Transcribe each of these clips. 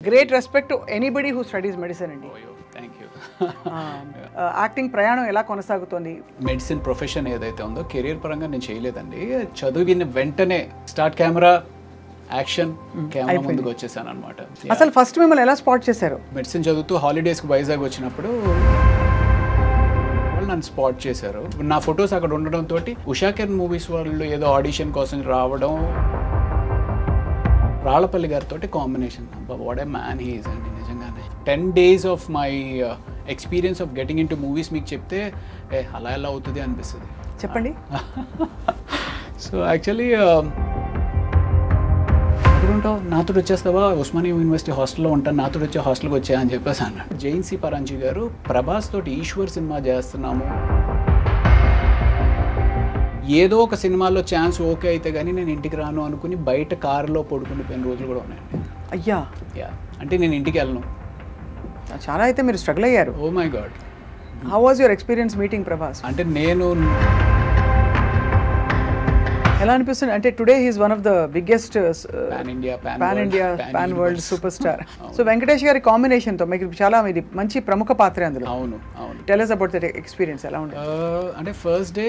Great respect to anybody who studies medicine అండి. Thank you. Acting ప్రయాణం ఎలా కొనసాగుతోంది? మెడిసిన్ ప్రొఫెషన్ ఏదైతే ఉందో కెరీర్ పరంగా నేను చేయలేదండి. చదివిన వెంటనే స్టార్ట్ కెమెరా యాక్షన్ కెమెరా ముందుకు వచ్చేసాను అనమాట. అసలు ఫస్ట్ మిమ్మల్ని ఎలా స్పాట్ చేశారు? మెడిసిన్ చదువుతూ హాలిడేస్కి వైజాగ్ వచ్చినప్పుడు వాళ్ళు నన్ను స్పాట్ చేశారు. నా ఫొటోస్ అక్కడ ఉండడంతో ఉషాకెన్ మూవీస్ వాళ్ళు ఏదో ఆడిషన్ కోసం రావడం, రాళ్ళపల్లి గారితో combination. What a man he is అండి నిజంగానే. 10 days of my experience of getting in to movies మీకు చెప్తే అలా ఎలా అవుతుంది అనిపిస్తుంది. చెప్పండి. సో యాక్చువల్లీ ఉంటావు, నాతో వచ్చేస్తావా, ఉస్మానియా యూనివర్సిటీ హాస్టల్లో ఉంటాను, నాతో వచ్చే హాస్టల్కి వచ్చా అని చెప్పేసి అన్నాడు. జైన్సీ పరాంజీ గారు ప్రభాస్ తోటి ఈశ్వర్ సినిమా చేస్తున్నాము, ఏదో ఒక సినిమాలో ఛాన్స్ ఓకే అయితే కానీ నేను ఇంటికి రాను అనుకుని బయట కారులో పడుకునిపోయిన రోజులు కూడా ఉన్నాయండి. అయ్యా. యా, అంటే నేను ఇంటికి వెళ్ళను. చాలా అయితే మీరు స్ట్రగుల్ అయ్యారు. Oh my god. How was your experience meeting Prabhas? అంటే నేను ఎలా అనిపిస్తుంది అంటే today he's one of the biggest pan India pan world super star. So Venkatesh గారి కాంబినేషన్ తో మీకు చాలా ఇది మంచి ప్రముఖ పాత్ర అందులో. అవును అవును. Tell us about that experience. ఎలా ఉంది? అంటే ఫస్ట్ డే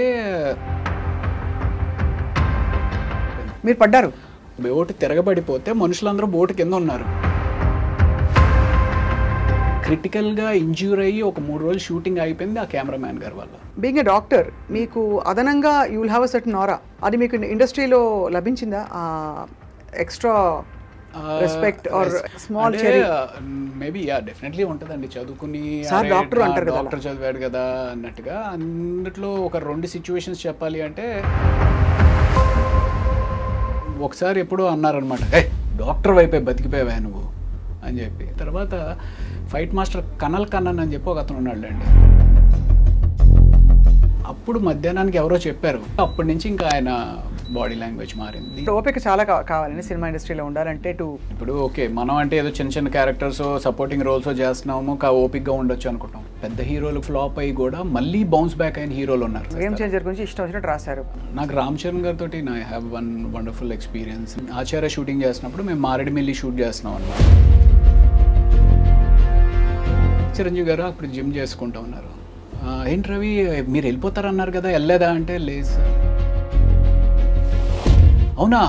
మీరు పడ్డారు. బోటు తిరగబడిపోతే మనుషులందరూ బోటు కింద ఉన్నారు. క్రిటికల్గా ఇంజ్యూర్ అయ్యి ఒక 3 రోజులు షూటింగ్ అయిపోయింది ఆ కెమెరామ్యాన్ గారి వల్ల. బీయింగ్ ఎ డాక్టర్ మీకు అదనంగా you will have a certain aura. అది మీకు ఇండస్ట్రీలో లభించిందా? Extra respect or small cherry? Maybe yeah, definitely ఉంటుందండి. చదువుకుని డాక్టర్ అంటారు కదా, డాక్టర్ చదివాడు కదా అన్నట్టుగా. అన్నిట్లో ఒక 2 సిచ్యువేషన్స్ చెప్పాలి అంటే, ఒకసారి ఎప్పుడో అన్నారనమాట, డాక్టర్ వైపే బతికిపోయావా నువ్వు అని చెప్పి. తర్వాత ఫైట్ మాస్టర్ కనల్ కన్నన్ అని చెప్పి ఒక అతను ఉన్నాడులేండి. అప్పుడు మధ్యాహ్నానికి ఎవరో చెప్పారు. అప్పటి నుంచి ఇంకా ఆయన బాడీ లాంగ్వేజ్ మారింది. ఓపిక చాలా కావాలండి సినిమా ఇండస్ట్రీలో ఉండాలంటే. ఇప్పుడు ఓకే, మనం అంటే ఏదో చిన్న చిన్న క్యారెక్టర్స్ సపోర్టింగ్ రోల్స్ చేస్తున్నాము, ఓపిక్గా ఉండొచ్చు అనుకుంటాం. పెద్ద హీరోలు ఫ్లాప్ అయ్యి కూడా మళ్ళీ బౌన్స్ బ్యాక్ అయిన హీరోలు ఉన్నారు. గేమ్ చేంజర్ గురించి ఇష్టం వచ్చినట్టు రాశారు. నాకు రామ్ చరణ్ గారితో I have one wonderful experience. Acharya shooting చేసినప్పుడు మేము మారేడుమిల్లి షూట్ చేస్తున్నాం అన్నమాట. చిరంజీవి గారు అప్పుడు జిమ్ చేసుకుంటూ ఉన్నారు. ఏంటి రవి మీరు వెళ్ళిపోతారన్నారు కదా, వెళ్ళలేదా అంటే, లేదు సార్. అవునా,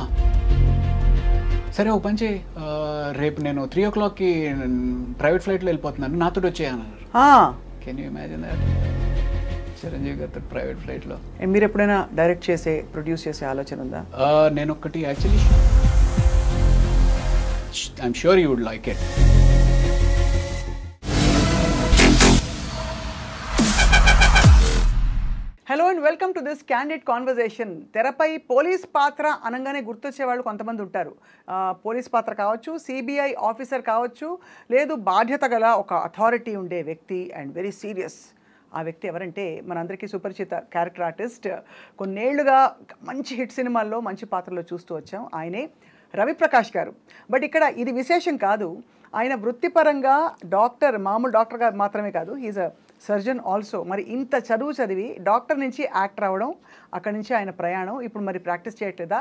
సరే ఒక పని చేయి, రేపు నేను 3 o'clockకి ప్రైవేట్ ఫ్లైట్లో వెళ్ళిపోతున్నాను, నాతో వచ్చేయన్నారు. Can you imagine that? Chiranjeevi గారితో ప్రైవేట్ ఫ్లైట్లో. మీరు ఎప్పుడైనా డైరెక్ట్ చేసే ప్రొడ్యూస్ చేసే ఆలోచన ఉందా? నేను ఒకటి actually I'm sure you would like it. Hello and welcome to this candid conversation. తెరపై పోలీస్ పాత్ర అనగానే గుర్తొచ్చే వాళ్ళు కొంతమంది ఉంటారు. పోలీస్ పాత్ర కావచ్చు, సిబిఐ ఆఫీసర్ కావచ్చు, లేదు బాధ్యత గల ఒక అథారిటీ ఉండే వ్యక్తి అండ్ వెరీ సీరియస్. ఆ వ్యక్తి ఎవరంటే మనందరికీ సుపరిచిత క్యారెక్టర్ ఆర్టిస్ట్, కొన్నేళ్లుగా మంచి హిట్ సినిమాల్లో మంచి పాత్రలో చూస్తూ వచ్చాం. ఆయనే రవిప్రకాష్ గారు. బట్ ఇక్కడ ఇది విశేషం కాదు. ఆయన వృత్తిపరంగా డాక్టర్, మామూలు డాక్టర్ గారు మాత్రమే కాదు, హీజ్ అ సర్జన్ ఆల్సో. మరి ఇంత చదువు చదివి డాక్టర్ నుంచి యాక్టర్ అవ్వడం, అక్కడి నుంచి ఆయన ప్రయాణం. ఇప్పుడు మరి ప్రాక్టీస్ చేయట్లేదా?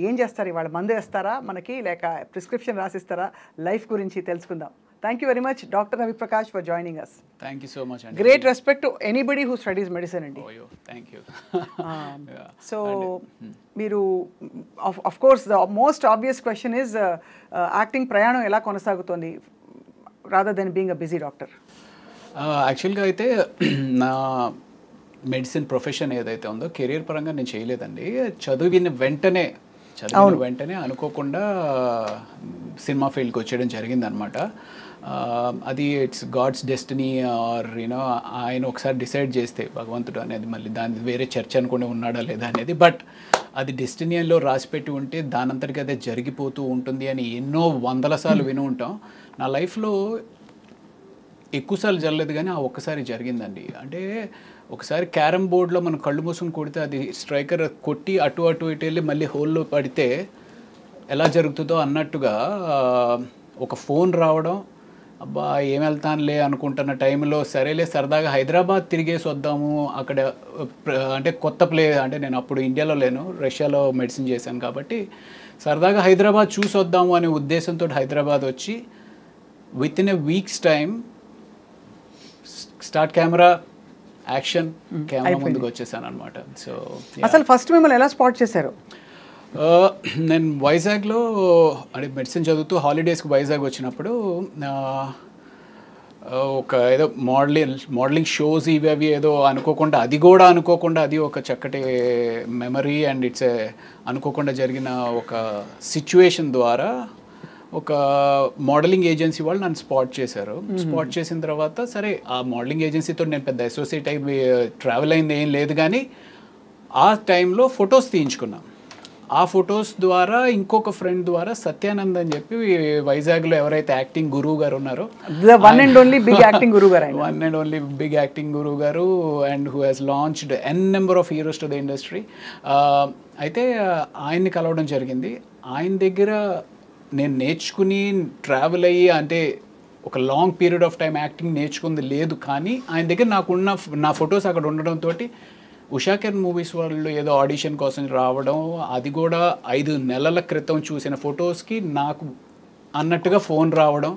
ఏం చేస్తారు ఇవాళ? మందు వేస్తారా మనకి, లేక ప్రిస్క్రిప్షన్ రాసిస్తారా? లైఫ్ గురించి తెలుసుకుందాం. Thank you very much doctor Ravi Prakash for joining us. Thank you so much అండి. Great respect to anybody who studies medicine అండి. Thank you. సో మీరు of course the most obvious question is acting ప్రయాణం ఎలా కొనసాగుతోంది rather than being a busy doctor? యాక్చువల్గా అయితే నా medicine profession ఏదైతే ఉందో కెరీర్ పరంగా నేను చేయలేదండి. చదివిన వెంటనే అనుకోకుండా సినిమా ఫీల్డ్కి వచ్చేయడం జరిగిందనమాట. అది it's God's destiny or you know ఆయన ఒకసారి డిసైడ్ చేస్తే భగవంతుడు అనేది, మళ్ళీ దాని వేరే చర్చ అనుకునే ఉన్నాడా లేదా అనేది, బట్ అది డెస్టినీలో రాసిపెట్టి ఉంటే దానంతటికి అదే జరిగిపోతూ ఉంటుంది అని ఎన్నో 100 సార్లు విని ఉంటాం. నా లైఫ్లో ఎక్కువసార్లు జరగలేదు కానీ ఆ ఒక్కసారి జరిగిందండి. అంటే ఒకసారి క్యారమ్ బోర్డ్లో మనం కళ్ళు మూసుకొని కొడితే అది స్ట్రైకర్ కొట్టి అటు ఇటు వెళ్ళి మళ్ళీ హోల్లో పడితే ఎలా జరుగుతుందో అన్నట్టుగా ఒక ఫోన్ రావడం, అబ్బా ఏం వెళ్తానులే అనుకుంటున్న టైంలో సరేలే సరదాగా హైదరాబాద్ తిరిగేసి వద్దాము, అక్కడ అంటే కొత్త అంటే నేను అప్పుడు ఇండియాలో లేను, రష్యాలో మెడిసిన్ చేశాను కాబట్టి సరదాగా హైదరాబాద్ చూసి వద్దాము అనే ఉద్దేశంతో హైదరాబాద్ వచ్చి with in a weeks time start camera action camera ముందుకు వచ్చేసాను అనమాట. సో అసలు ఫస్ట్ మిమ్మల్ని ఎలా స్పాట్ చేశారు? నేను వైజాగ్లో అంటే మెడిసిన్ చదువుతూ హాలిడేస్కి వైజాగ్ వచ్చినప్పుడు ఒక ఏదో మోడలింగ్ షోస్ ఇవి అవి ఏదో అనుకోకుండా అది ఒక చక్కటి మెమరీ అండ్ ఇట్స్ అనుకోకుండా జరిగిన ఒక సిచ్యువేషన్ ద్వారా ఒక మోడలింగ్ ఏజెన్సీ వాళ్ళు నన్ను స్పాట్ చేశారు. స్పాట్ చేసిన తర్వాత సరే ఆ మోడలింగ్ ఏజెన్సీతో నేను పెద్ద అసోసియేట్ అయి ట్రావెల్ అయింది ఏం లేదు, కానీ ఆ టైంలో ఫొటోస్ తీయించుకున్నాం. ఆ ఫొటోస్ ద్వారా ఇంకొక ఫ్రెండ్ ద్వారా సత్యానంద్ అని చెప్పి వైజాగ్లో ఎవరైతే యాక్టింగ్ గురువు గారు ఉన్నారో, one and only big acting గురువు గారు and who has launched N number of heroes to the industry. అయితే ఆయన్ని కలవడం జరిగింది. ఆయన దగ్గర నేను నేర్చుకుని ట్రావెల్ అయ్యి అంటే ఒక long period of time acting నేర్చుకుంది లేదు, కానీ ఆయన దగ్గర నా ఫొటోస్ అక్కడ ఉండడంతో ఉషాకిరణ్ మూవీస్ వాళ్ళు ఏదో ఆడిషన్ కోసం రావడం, అది కూడా 5 నెలల క్రితం చూసిన ఫొటోస్కి నాకు అన్నట్టుగా ఫోన్ రావడం,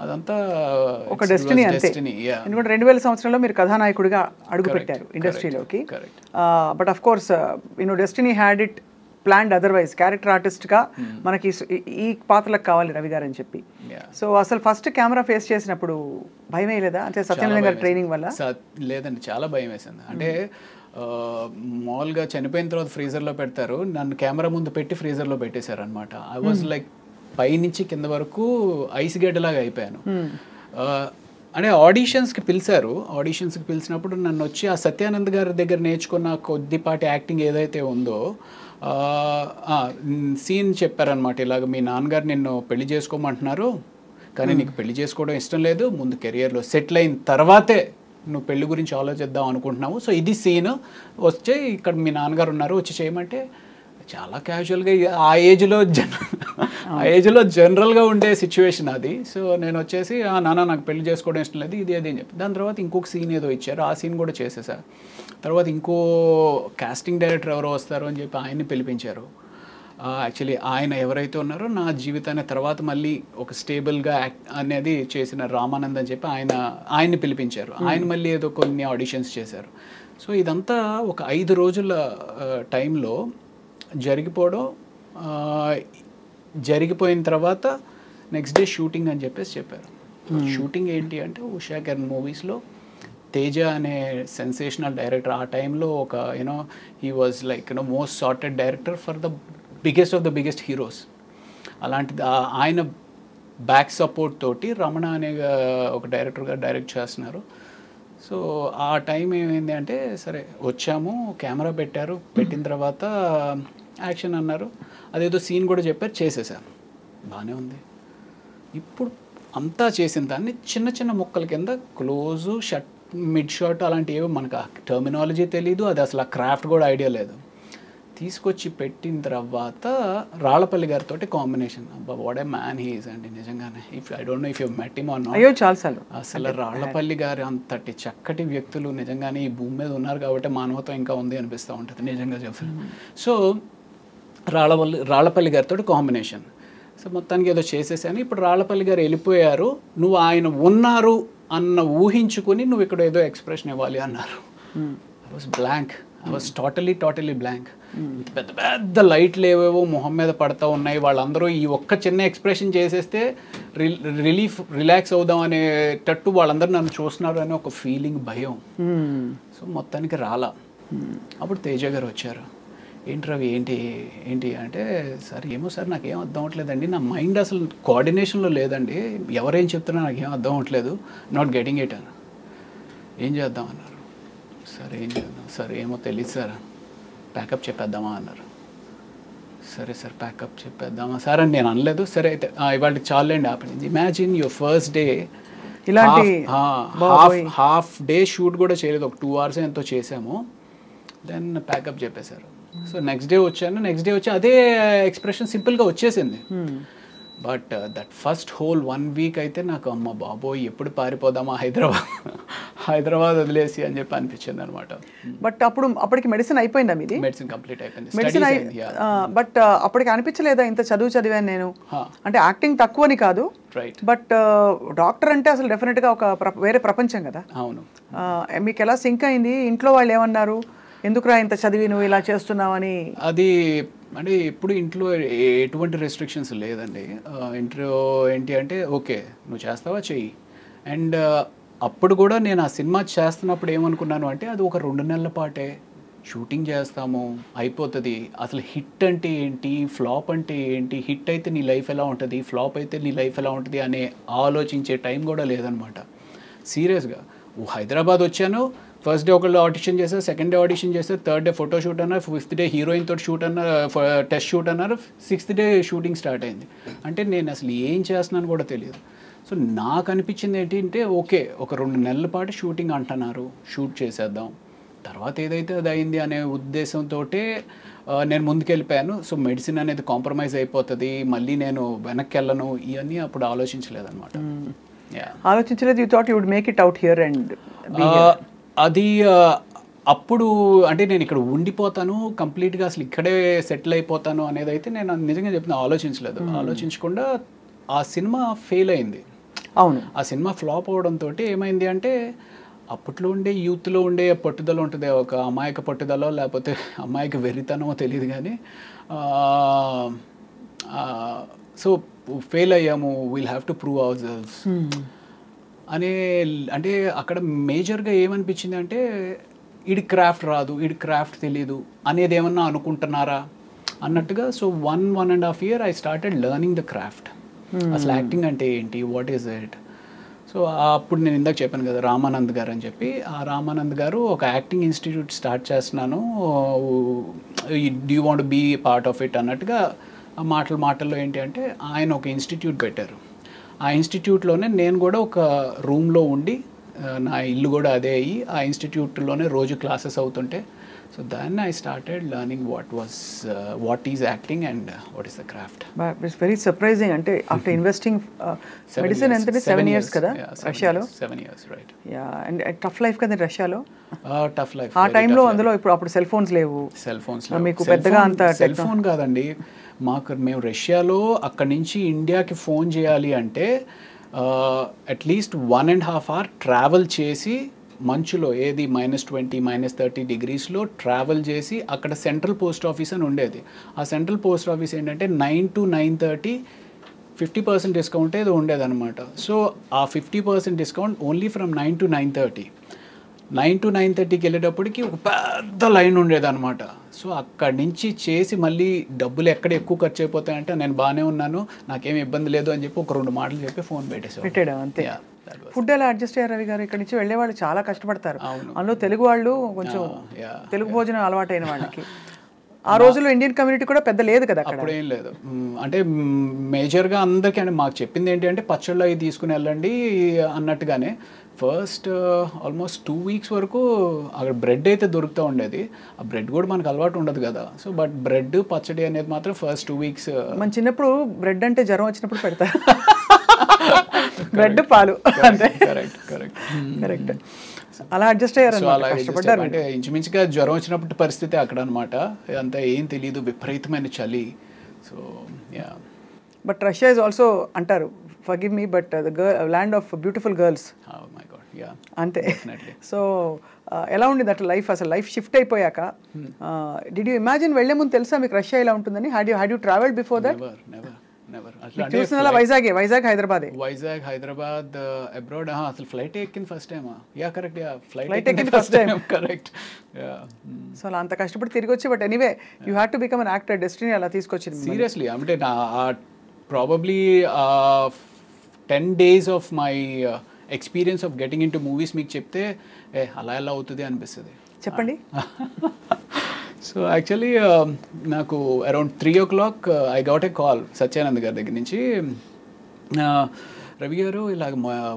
అదంతా ఒక డెస్టినీ. ఎందుకంటే 2000 సంవత్సరంలో మీరు కథానాయకుడిగా అడుగుపెట్టారు ఇండస్ట్రీలోకి. But of course destiny had it planned otherwise. Character ఆర్టిస్ట్గా మనకి ఈ పాత్రలకు కావాలి రవి గారు అని చెప్పి. సో అసలు ఫస్ట్ కెమెరా ఫేస్ చేసినప్పుడు భయం వేయలేదా? అంటే సత్యనారాయణ గారి ట్రైనింగ్ వల్ల? లేదండి, చాలా భయం వేసింది. అంటే మామూలుగా చనిపోయిన తర్వాత ఫ్రీజర్లో పెడతారు, నన్ను కెమెరా ముందు పెట్టి ఫ్రీజర్లో పెట్టేశారు అనమాట. ఐ వాజ్ లైక్ పైనుంచి కింద వరకు ఐస్ గడ్డలాగా అయిపోయాను. అంటే ఆడిషన్స్కి పిలిచినప్పుడు నన్ను వచ్చి ఆ సత్యానంద్ గారి దగ్గర నేర్చుకున్న కొద్దిపాటి యాక్టింగ్ ఏదైతే ఉందో సీన్ చెప్పారనమాట. ఇలాగ మీ నాన్నగారు నిన్ను పెళ్లి చేసుకోమంటున్నారు, కానీ నీకు పెళ్లి చేసుకోవడం ఇష్టం లేదు, ముందు కెరియర్లో సెటిల్ అయిన తర్వాతే నువ్వు పెళ్లి గురించి ఆలోచిద్దాం అనుకుంటున్నావు, సో ఇది సీన్, వచ్చే ఇక్కడ మీ నాన్నగారు ఉన్నారు వచ్చి చేయమంటే చాలా క్యాజువల్గా ఆ ఏజ్లో జనరల్గా ఉండే సిచ్యువేషన్ అది. సో నేను వచ్చేసి నాన్న నాకు పెళ్లి చేసుకోవడం ఇష్టం లేదు ఇది అది అని చెప్పి, దాని తర్వాత ఇంకొక సీన్ ఏదో ఇచ్చారు, ఆ సీన్ కూడా చేసేసా. తర్వాత ఇంకో కాస్టింగ్ డైరెక్టర్ ఎవరో వస్తారు అని చెప్పి ఆయన్ని పిలిపించారు. యాక్చువల్లీ ఆయన ఎవరైతే ఉన్నారో నా జీవితాన్ని తర్వాత మళ్ళీ ఒక స్టేబుల్గా అనేది చేసిన రామానంద్ అని చెప్పి ఆయన్ని పిలిపించారు. ఆయన మళ్ళీ ఏదో కొన్ని ఆడిషన్స్ చేశారు. సో ఇదంతా ఒక 5 రోజుల టైంలో జరిగిపోయిన తర్వాత నెక్స్ట్ డే షూటింగ్ అని చెప్పారు. షూటింగ్ ఏంటి అంటే ఉషాకిరణ్ మూవీస్లో తేజ అనే సెన్సేషనల్ డైరెక్టర్, ఆ టైంలో ఒక he was like most sorted director for the biggest of the biggest heroes. అలాంటిది ఆయన బ్యాక్ సపోర్ట్ తోటి రమణ అనే ఒక డైరెక్టర్గా డైరెక్ట్ చేస్తున్నారు. సో ఆ టైం ఏమైంది అంటే సరే వచ్చాము, కెమెరా పెట్టిన తర్వాత యాక్షన్ అన్నారు, అదేదో సీన్ కూడా చెప్పారు, చేసేసాను, బాగానే ఉంది. ఇప్పుడు అంతా చేసిన దాన్ని చిన్న చిన్న ముక్కల కింద క్లోజు షట్ మిడ్ షాట్ అలాంటివి ఏవో మనకు ఆ టర్మినాలజీ తెలీదు, అది అసలు ఆ క్రాఫ్ట్ కూడా ఐడియా లేదు. తీసుకొచ్చి పెట్టిన తర్వాత రాళ్ళపల్లి గారితో కాంబినేషన్, అబ్బా what a man he is అండి నిజంగానే. I don't no if you met him or not. అయ్యో చాలాసార్లు. అసలు రాళ్ళపల్లి గారు అంతటి చక్కటి వ్యక్తులు నిజంగానే ఈ భూమి మీద ఉన్నారు కాబట్టి మానవత్వం ఇంకా ఉంది అనిపిస్తూ ఉంటుంది నిజంగా చెప్తాను. సో రాళ్ళపల్లి గారితో కాంబినేషన్. సో మొత్తానికి ఏదో చేసేసాను. ఇప్పుడు రాళ్ళపల్లి గారు వెళ్ళిపోయారు, నువ్వు ఆయన ఉన్నారు అన్న ఊహించుకుని నువ్వు ఇక్కడ ఏదో ఎక్స్ప్రెషన్ ఇవ్వాలి అన్నారు. I was blank, I was totally blank. పెద్ద పెద్ద లైట్లు ఏవేవో మొహం మీద పడతా ఉన్నాయి, వాళ్ళందరూ ఈ ఒక్క చిన్న ఎక్స్ప్రెషన్ చేసేస్తే రిలాక్స్ అవుదాం అనేటట్టు వాళ్ళందరూ నన్ను చూస్తున్నారు అనే ఒక ఫీలింగ్, భయం. సో మొత్తానికి రాలా. అప్పుడు తేజ గారు వచ్చారు, ఏంటి రవి ఏంటి అంటే, సార్ ఏమో సార్ నాకేం అర్థం అవ్వట్లేదండి, నా మైండ్ అసలు కోఆర్డినేషన్లో లేదండి, ఎవరేం చెప్తున్నా నాకేం అర్థం అవ్వట్లేదు, నాట్ గెటింగ్ ఇట్ అని. ఏం చేద్దాం అన్నారు. సరే ఏం చేద్దాం సార్, ఏమో తెలియదు సార్, ప్యాకప్ చెప్పేద్దామా అన్నారు. సరే సార్ ప్యాకప్ చెప్పేద్దామా సార్ అని నేను అనలేదు. సరే అయితే ఇవాళ చాలండి ఆపండి. ఇమాజిన్ యువర్ ఫస్ట్ డే, ఇలాంటి హాఫ్ డే షూట్ కూడా చేయలేదు, ఒక 2 hours ఎంతో చేసాము, దెన్ ప్యాకప్ చెప్పేశారు. సో నెక్స్ట్ డే వచ్చి అదే ఎక్స్ప్రెషన్ సింపుల్గా వచ్చేసింది. But that first whole 1 week అయితే నాకు అమ్మ బాబోయ్ ఎప్పుడు పారిపోదామా హైదరాబాద్ వదిలేసి అని చెప్పి అనిపించింది అనమాట. బట్ అప్పటికి మెడిసిన్ అయిపోయిందా మీది? మెడిసిన్ కంప్లీట్ అయిపోయింది. మెడిసిన్ బట్ అప్పటికి అనిపించలేదా ఇంత చదివాను నేను అంటే యాక్టింగ్ తక్కువని కాదు, బట్ డాక్టర్ అంటే అసలు డెఫినెట్గా ఒక వేరే ప్రపంచం కదా. అవును. మీకు ఎలా సింక్ అయింది? ఇంట్లో వాళ్ళు ఏమన్నారు, ఎందుకురా ఇంత చదివి నువ్వు ఇలా చేస్తున్నావని? అది అంటే ఇప్పుడు ఇంట్లో ఎటువంటి రెస్ట్రిక్షన్స్ లేదండి. ఇంట్లో ఏంటి అంటే ఓకే నువ్వు చేస్తావా చెయ్యి. అండ్ అప్పుడు కూడా నేను ఆ సినిమా చేస్తున్నప్పుడు ఏమనుకున్నాను అంటే అది ఒక 2 నెలల పాటే షూటింగ్ చేస్తాము అయిపోతుంది. అసలు హిట్ అంటే ఏంటి, ఫ్లాప్ అంటే ఏంటి, హిట్ అయితే నీ లైఫ్ ఎలా ఉంటుంది, ఫ్లాప్ అయితే నీ లైఫ్ ఎలా ఉంటుంది అనే ఆలోచించే టైం కూడా లేదనమాట. సీరియస్గా హైదరాబాద్ వచ్చాను, ఫస్ట్ డే ఒకళ్ళు ఆడిషన్ చేశారు, సెకండ్ డే ఆడిషన్ చేశారు, థర్డ్ డే ఫోటో షూట్ అన్నారు, 5th డే హీరోయిన్ తోటి షూట్ అన్నారు, టెస్ట్ షూట్ అన్నారు, 6th డే షూటింగ్ స్టార్ట్ అయింది. అంటే నేను అసలు ఏం చేస్తున్నాను కూడా తెలియదు. సో నాకు అనిపించింది ఏంటి అంటే ఓకే ఒక 2 నెలల పాటు షూటింగ్ అంటున్నారు, షూట్ చేసేద్దాం, తర్వాత ఏదైతే అది అయింది అనే ఉద్దేశంతో నేను ముందుకెళ్ళిపోయాను. సో మెడిసిన్ అనేది కాంప్రమైజ్ అయిపోతుంది, మళ్ళీ నేను వెనక్కి వెళ్ళను, ఇవన్నీ అప్పుడు ఆలోచించలేదన్నమాట. ఆలోచించలేదు. You thought you would make it out here and అది అప్పుడు అంటే నేను ఇక్కడ ఉండిపోతాను కంప్లీట్గా అసలు ఇక్కడే సెటిల్ అయిపోతాను అనేది అయితే నేను నిజంగా చెప్తున్నా ఆలోచించలేదు. ఆలోచించకుండా ఆ సినిమా ఫెయిల్ అయింది. అవును. ఆ సినిమా ఫ్లాప్ అవడంతో ఏమైంది అంటే అప్పట్లో ఉండే యూత్లో ఉండే పట్టుదల ఉంటుంది, ఒక అమాయక పట్టుదల లేకపోతే అమాయక వెర్రితనమో తెలియదు కానీ సో ఫెయిల్ అయ్యాము, we'll have to prove our selves అనే. అంటే అక్కడ మేజర్గా ఏమనిపించింది అంటే ఈడి క్రాఫ్ట్ రాదు, ఈడి క్రాఫ్ట్ తెలీదు అనేది ఏమన్నా అనుకుంటున్నారా అన్నట్టుగా. So 1.5 year I started learning the craft. అసలు యాక్టింగ్ అంటే ఏంటి, వాట్ ఈజ్ ఇట్. సో అప్పుడు నేను ఇందాక చెప్పాను కదా రామానంద్ గారు అని చెప్పి, ఆ రామానంద్ గారు ఒక యాక్టింగ్ ఇన్స్టిట్యూట్ స్టార్ట్ చేస్తున్నాను, do you want be part of it అన్నట్టుగా మాటల్లో ఏంటి అంటే ఆయన ఒక ఇన్స్టిట్యూట్ పెట్టారు. ఆ ఇన్స్టిట్యూట్లోనే నేను కూడా ఒక రూమ్లో ఉండి నా ఇల్లు కూడా అదే అయ్యి ఆ ఇన్స్టిట్యూట్లోనే రోజు క్లాసెస్ అవుతుంటే so then I started learning what is acting and what is the craft. It's very surprising. అంటే ఆఫ్టర్ ఇన్వెస్టింగ్ మెడిసిన్ అంటే 7 years కదా రష్యాలో. 7 years right. Yeah. And tough life కదా రష్యాలో. టఫ్ లైఫ్ ఆ టైంలో. అందులో అప్పుడు సెల్ ఫోన్స్ లేవు. మీకు పెద్దగా అంత సెల్ ఫోన్ కాదండి. మేము రష్యాలో అక్కడి నుంచి ఇండియాకి ఫోన్ చేయాలి అంటే అట్లీస్ట్ 1.5 hour ట్రావెల్ చేసి మంచులో ఏది -20 -30 degreesలో ట్రావెల్ చేసి అక్కడ సెంట్రల్ పోస్ట్ ఆఫీస్ అని ఉండేది. ఆ సెంట్రల్ పోస్ట్ ఆఫీస్ ఏంటంటే 9 to 9:30 50% డిస్కౌంట్ ఏదో ఉండేదన్నమాట. సో ఆ 50% discount only from 9 to 9:30. 9 to 9:30కి వెళ్ళేటప్పటికి ఒక పెద్ద లైన్ ఉండేదన్నమాట. సో అక్కడి నుంచి చేసి మళ్ళీ డబ్బులు ఎక్కడ ఎక్కువ ఖర్చు అయిపోతాయంటే నేను బాగానే ఉన్నాను, నాకేమి ఇబ్బంది లేదు అని చెప్పి ఒక 2 మాటలు చెప్పి ఫోన్ పెట్టాడు అంతే. ఫుడ్ ఎలా అడ్జస్ట్ అయ్యారు రవి గారు? ఇక్కడ నుంచి వెళ్ళే వాళ్ళు చాలా కష్టపడతారు. అందులో తెలుగు వాళ్ళు కొంచెం తెలుగు భోజనం అలవాటైన వాళ్ళకి. ఆ రోజుల్లో ఇండియన్ కమ్యూనిటీ కూడా పెద్ద లేదు కదా అక్కడ. అప్పుడు ఏం లేదు. అంటే మేజర్గా అందరికీ అంటే మాకు చెప్పింది ఏంటి అంటే పచ్చళ్ళు అవి తీసుకుని వెళ్ళండి అన్నట్టుగానే. ఫస్ట్ ఆల్మోస్ట్ 2 weeks వరకు అక్కడ బ్రెడ్ అయితే దొరుకుతూ ఉండేది. ఆ బ్రెడ్ కూడా మనకు అలవాటు ఉండదు కదా. సో బట్ బ్రెడ్ పచ్చడి అనేది మాత్రం ఫస్ట్ 2 weeks. మన చిన్నప్పుడు బ్రెడ్ అంటే జ్వరం వచ్చినప్పుడు పెడతారు. బ్రెడ్ పాలు. కరెక్ట్. అలా అడ్జస్ట్ అయ్యారు. అంటే ఇంచుమించుగా జ్వరం వచ్చినప్పుడు పరిస్థితి అక్కడ అనమాట. అంతా ఏం తెలియదు, విపరీతమైన చలి. So yeah. But Russia is also అంటారు, forgive me, but the land of beautiful girls. Oh my God, yeah. అంతే. సో ఎలా ఉండేది అట్లా లైఫ్? అసలు లైఫ్ షిఫ్ట్ అయిపోయాక డిడ్ యూ ఇమాజిన్ వెళ్లే ముందు తెలుసా మీకు రష్యా ఇలా ఉంటుందని? Had you travelled before that? Never. చూసినా వైజాగ్ హైదరాబాద్ అబ్రాడ్. అసలు ఫ్లైట్ ఎక్కింది first time. Yeah correct. Yeah flight ఎక్కింది ఫస్ట్ టైం. కరెక్ట్. సో అలా అంత కష్టపడి తిరిగి వచ్చి but anyway you had to become an actor. Destiny అలా తీసుకొచ్చింది. సీరియస్లీ అంటే నా probably 10 days of my experience of getting in to movies మీకు చెప్తే అలా ఎలా అవుతుంది అనిపిస్తుంది. చెప్పండి. సో యాక్చువల్లీ నాకు around 3 o'clock I got a call Satyanand గారి దగ్గర నుంచి. రవి గారు ఇలాగ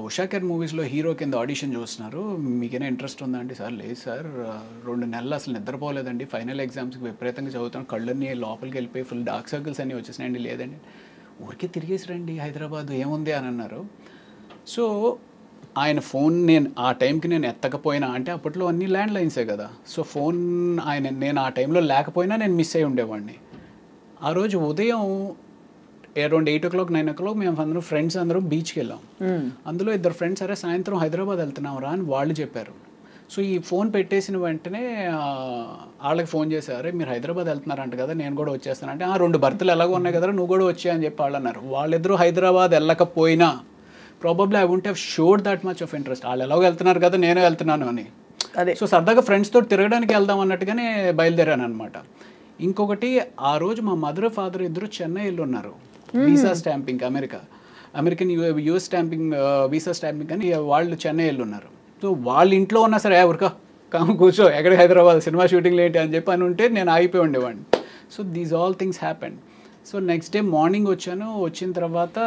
ఉషాకర్ మూవీస్లో హీరో కింద ఆడిషన్ చూస్తున్నారు, మీకైనా ఇంట్రెస్ట్ ఉందా అండి? సార్ లేదు సార్, 2 నెలలు అసలు నిద్రపోలేదండి, ఫైనల్ ఎగ్జామ్స్కి విపరీతంగా చదువుతాను, కళ్ళన్నీ లోపలికి వెళ్ళిపోయి ఫుల్ డార్క్ సర్కిల్స్ అన్నీ వచ్చేసినాయండి. లేదండి, ఊరికే తిరిగేసి రండి హైదరాబాద్ ఏముంది అని అన్నారు. సో ఆయన ఫోన్ నేను ఆ టైంకి నేను ఎత్తకపోయినా, అంటే అప్పట్లో అన్ని ల్యాండ్ లైన్సే కదా, సో ఫోన్ నేను ఆ టైంలో లేకపోయినా నేను మిస్ అయి ఉండేవాడిని. ఆ రోజు ఉదయం అరౌండ్ 8 o'clock 9 o'clock మేము అందరం ఫ్రెండ్స్ అందరం బీచ్కి వెళ్ళాం. అందులో 2 ఫ్రెండ్స్ సరే సాయంత్రం హైదరాబాద్ వెళ్తున్నాం రా అని వాళ్ళు చెప్పారు. సో ఈ ఫోన్ పెట్టేసిన వెంటనే వాళ్ళకి ఫోన్ చేశారు, మీరు హైదరాబాద్ వెళ్తున్నారంట కదా, నేను కూడా వచ్చేస్తానంటే 2 బర్త్లు ఎలాగో ఉన్నాయి కదా నువ్వు కూడా వచ్చా అని చెప్పి వాళ్ళు అన్నారు. వాళ్ళిద్దరూ హైదరాబాద్ వెళ్ళకపోయినా probably I won't have showed that much of interest. వాళ్ళు ఎలాగో వెళ్తున్నారు కదా నేను వెళ్తున్నాను అని. సో సరదాగా ఫ్రెండ్స్ తోటి తిరగడానికి వెళ్దాం అన్నట్టుగానే బయలుదేరాను అనమాట. ఇంకొకటి, ఆ రోజు మా మదర్ ఫాదర్ ఇద్దరు చెన్నైలో ఉన్నారు, visa stamping, American US stamping visa stamping అని వాళ్ళు చెన్నైలో ఉన్నారు. సో వాళ్ళ ఇంట్లో ఉన్నా సరే ఊరికా కూర్చో ఎక్కడ హైదరాబాద్ సినిమా షూటింగ్లు ఏంటి అని చెప్పి అని ఉంటే నేను ఆగిపోయి ఉండేవాడిని. So these all things happen. So next day morning వచ్చాను. వచ్చిన తర్వాత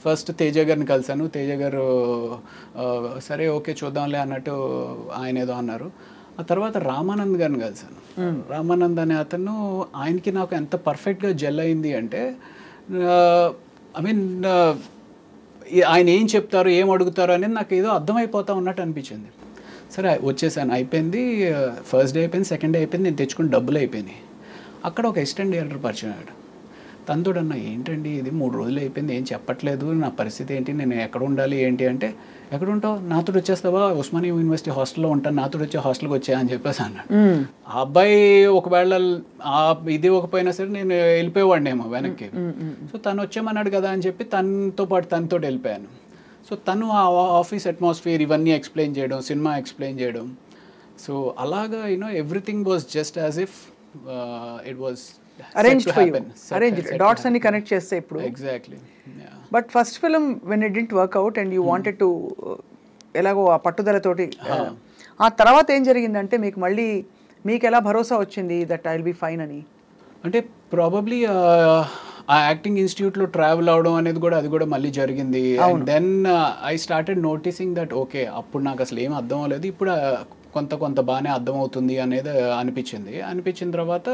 ఫస్ట్ తేజ గారిని కలిసాను. తేజ గారు సరే ఓకే చూద్దాంలే అన్నట్టు ఆయన ఏదో అన్నారు. ఆ తర్వాత రామానంద్ గారిని కలిసాను. రామానంద్ అనే అతను, ఆయనకి నాకు ఎంత పర్ఫెక్ట్గా జెల్ అయింది అంటే, ఐ మీన్ ఆయన ఏం చెప్తారు ఏం అడుగుతారు అనేది నాకు ఏదో అర్థమైపోతా ఉన్నట్టు అనిపించింది. సరే వచ్చేసాను, అయిపోయింది. ఫస్ట్ డే అయిపోయింది, సెకండ్ డే అయిపోయింది, నేను తెచ్చుకుని డబ్బులు అయిపోయినాయి. అక్కడ ఒక అసిస్టెంట్ డైరెక్టర్ పరిచయం అయ్యాడు. తనతోడన్నా ఏంటండి ఇది 3 రోజులు అయిపోయింది ఏం చెప్పట్లేదు, నా పరిస్థితి ఏంటి, నేను ఎక్కడ ఉండాలి ఏంటి అంటే, ఎక్కడ ఉంటావు, నాతో వచ్చేస్తావా, ఉస్మానియా యూనివర్సిటీ హాస్టల్లో ఉంటాను, నాతో వచ్చే హాస్టల్కి వచ్చా అని చెప్పేసి అన్నాడు. ఆ అబ్బాయి ఒకవేళ ఇది ఒకపోయినా సరే నేను వెళ్ళిపోయేవాడినేమో వెనక్కి. సో తను వచ్చామన్నాడు కదా అని చెప్పి తనతో పాటు తనతో వెళ్ళిపోయాను. సో తను ఆ ఆఫీస్ అట్మాస్ఫియర్ ఇవన్నీ ఎక్స్ప్లెయిన్ చేయడం, సినిమా ఎక్స్ప్లెయిన్ చేయడం. సో అలాగా everything was just as if it was arranged for you, arranged dots and connect చేస్తే ఇప్పుడు. Exactly. Yeah. But first film when it didn't work out and you wanted to ఎలాగో ఆ పట్టుదలతోటి, ఆ తర్వాత ఏం జరిగిందంటే మీకు ఎలా భరోసా వచ్చింది that I will be fine అని? అంటే ప్రాబబ్లీ ఆ యాక్టింగ్ ఇన్స్టిట్యూట్లో ట్రావెల్ అవడం అనేది కూడా అది కూడా మళ్ళీ జరిగింది. And then I started noticing that okay అప్పుడు నాకు అసలు ఏం అర్థం అవ్వలేదు, ఇప్పుడు కొంత బాగానే అర్థమవుతుంది అనేది అనిపించిన తర్వాత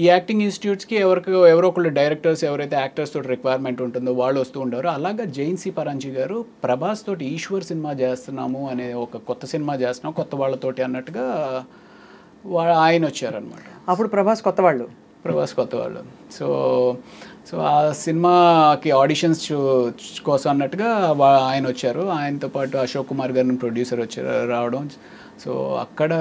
ఈ యాక్టింగ్ ఇన్స్టిట్యూట్స్కి ఎవరో ఒకళ్ళు డైరెక్టర్స్ ఎవరైతే యాక్టర్స్ తోటి రిక్వైర్మెంట్ ఉంటుందో వాళ్ళు వస్తూ ఉంటారు. అలాగా జైన్ సి పరాంజీ గారు ప్రభాస్ తోటి ఈశ్వర్ సినిమా చేస్తున్నాము అనే ఒక కొత్త సినిమా చేస్తున్నాము కొత్త వాళ్ళతోటి అన్నట్టుగా ఆయన వచ్చారనమాట. అప్పుడు ప్రభాస్ కొత్త వాళ్ళు. సో ఆ సినిమాకి ఆడిషన్స్ కోసం అన్నట్టుగా ఆయన వచ్చారు. ఆయనతో పాటు అశోక్ కుమార్ గారిని ప్రొడ్యూసర్ రావడం. సో అక్కడ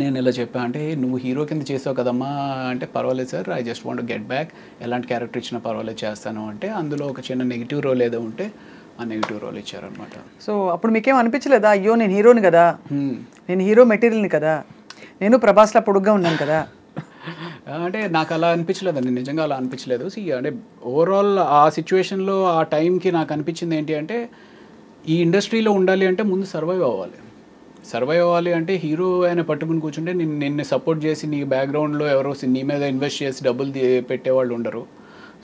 నేను ఇలా చెప్పాను, అంటే నువ్వు హీరో కింద చేసావు కదమ్మా అంటే, పర్వాలేదు sir I just want get back, ఎలాంటి క్యారెక్టర్ ఇచ్చినా పర్వాలేదు చేస్తాను అంటే, అందులో ఒక చిన్న నెగిటివ్ రోల్ ఏదో ఉంటే ఆ నెగిటివ్ రోల్ ఇచ్చారనమాట. సో అప్పుడు మీకేం అనిపించలేదా, అయ్యో నేను హీరోని కదా, నేను హీరో మెటీరియల్ని కదా, నేను ప్రభాస్లా పొడుగ్గా ఉన్నాను కదా? అంటే నాకు అలా అనిపించలేదండి, నిజంగా అలా అనిపించలేదు. అంటే ఓవరాల్ ఆ సిచ్యువేషన్లో ఆ టైంకి నాకు అనిపించింది ఏంటి అంటే, ఈ ఇండస్ట్రీలో ఉండాలి అంటే ముందు సర్వైవ్ అవ్వాలి అంటే హీరో ఆయన పట్టుకుని కూర్చుంటే నిన్ను సపోర్ట్ చేసి నీ బ్యాక్గ్రౌండ్లో ఎవరో నీ మీద ఇన్వెస్ట్ చేసి డబ్బులు పెట్టేవాళ్ళు ఉండరు.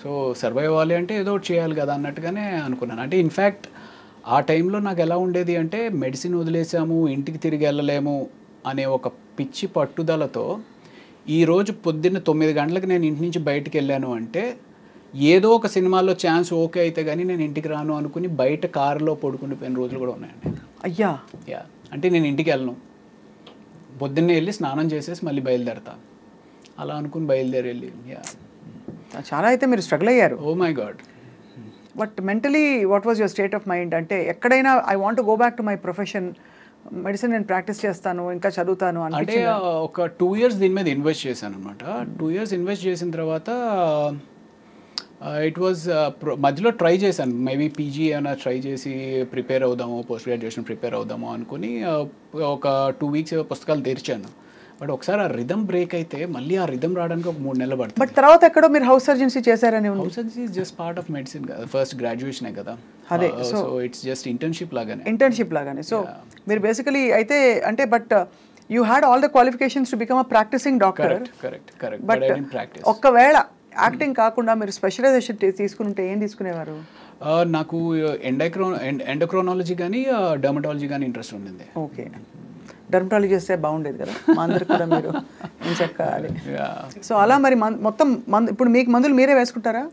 సో సర్వైవ్ అవ్వాలి అంటే ఏదో ఒకటి చేయాలి కదా అన్నట్టుగానే అనుకున్నాను. అంటే ఇన్ఫ్యాక్ట్ ఆ టైంలో నాకు ఎలా ఉండేది అంటే, మెడిసిన్ వదిలేసాము ఇంటికి తిరిగి వెళ్ళలేము అనే ఒక పిచ్చి పట్టుదలతో ఈరోజు పొద్దున్న 9 గంటలకు నేను ఇంటి నుంచి బయటికి వెళ్ళాను అంటే, ఏదో ఒక సినిమాలో ఛాన్స్ ఓకే అయితే కానీ నేను ఇంటికి రాను అనుకుని బయట కారులో పడుకుండిపోయిన రోజులు కూడా ఉన్నాయండి. అయ్యా యా, అంటే నేను ఇంటికి వెళ్ళను, పొద్దున్నే వెళ్ళి స్నానం చేసేసి మళ్ళీ బయలుదేరతా అలా అనుకుని బయలుదేరి యా చాలా అయితే మీరు స్ట్రగుల్ అయ్యారు. Oh my God. But mentally what was your state of mind? అంటే ఎక్కడైనా I want go back to my profession, medicine నేను ప్రాక్టీస్ చేస్తాను ఇంకా చదువుతాను అంటే ఒక 2 years దీని మీద ఇన్వెస్ట్ చేశాను అనమాట. 2 years ఇన్వెస్ట్ చేసిన తర్వాత ఇట్ వాజ్ మధ్యలో ట్రై చేశాను, మేబీ పీజీ ఏమైనా ట్రై చేసి ప్రిపేర్ అవుదాము, పోస్ట్ గ్రాడ్యుయేషన్ ప్రిపేర్ అవుదాము అనుకుని ఒక 2 weeks పుస్తకాలు తెరిచాను. బట్ ఒకసారి ఆ రిథమ్ బ్రేక్ అయితే మళ్ళీ ఆ రిథమ్ రావడానికి ఒక 3 నెలలు పడుతుంది. బట్ తర్వాత ఎక్కడో మీరు హౌస్ సర్జన్సీ చేశారని? House surgency is just part of medicine కదా, ఫస్ట్ గ్రాడ్యుయేషనే కదా. అదే, సో ఇట్స్ జస్ట్ ఇంటర్న్షిప్ లాగానే. సో మీరు బేసికలీ అయితే అంటే, but you had all the qualifications to become a practising doctor. Correct. But ఒక్కవేళ యాక్టింగ్ కాకుండా మీరు స్పెషలైజేషన్ తీసుకుంటే ఏం తీసుకునేవారు? నాకు ఎండోక్రోనాలజీ కానీ డర్మటాలజీ కానీ ఇంట్రెస్ట్ ఉండింది. ఓకే. డర్మటాలజీ చేస్తే బాగుండేది కదా, మా అందరికి కూడా మీరు ఏం చెప్పాలి. Yeah. సో అలా మరి మొత్తం ఇప్పుడు మీకు మందులు మీరే వేసుకుంటారా?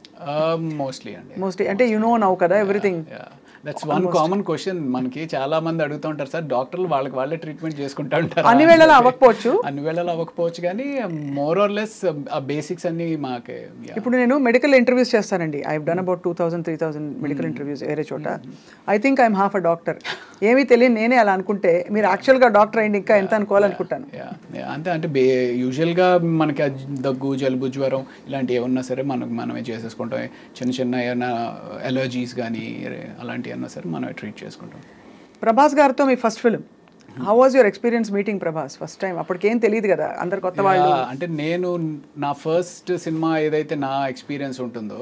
మోస్ట్లీ అండి. మోస్ట్లీ అంటే యు నో నౌ కదా everything. That's one common question మనకి చాలా మంది అడుగుతూ ఉంటారు, సార్ డాక్టర్లు వాళ్ళే ట్రీట్మెంట్ చేసుకుంటా ఉంటారు. అన్ని వేళలా అవ్వకపోవచ్చు కానీ మోర్ ఆర్ లెస్ ఆ బేసిక్స్ అన్ని మాకే. ఇప్పుడు నేను మెడికల్ ఇంటర్వ్యూస్ చేస్తానండి. I done about 2000-3000 medical interviews వేరే చోట. I think I'm half a doctor. ఏమీ తెలియదు నేనే అలా అనుకుంటే, మీరు యాక్చువల్గా డాక్టర్ అయింది ఇంకా ఎంత అనుకోవాలనుకుంటాను. అంటే యూజువల్గా మనకి దగ్గు, జలుబు, జ్వరం ఇలాంటివి ఏమన్నా సరే మనమే చేసేసుకుంటాం. చిన్న ఏమైనా ఎలర్జీస్ కానీ అలాంటివి అన్నా సరే మనమే ట్రీట్ చేసుకుంటాం. ప్రభాస్ గారితో మీ first film, how was your experience meeting Prabhas first time? అప్పటికేం తెలియదు కదా, అందరు కొత్త వాళ్ళు. అంటే నేను నా ఫస్ట్ సినిమా ఏదైతే నా ఎక్స్పీరియన్స్ ఉంటుందో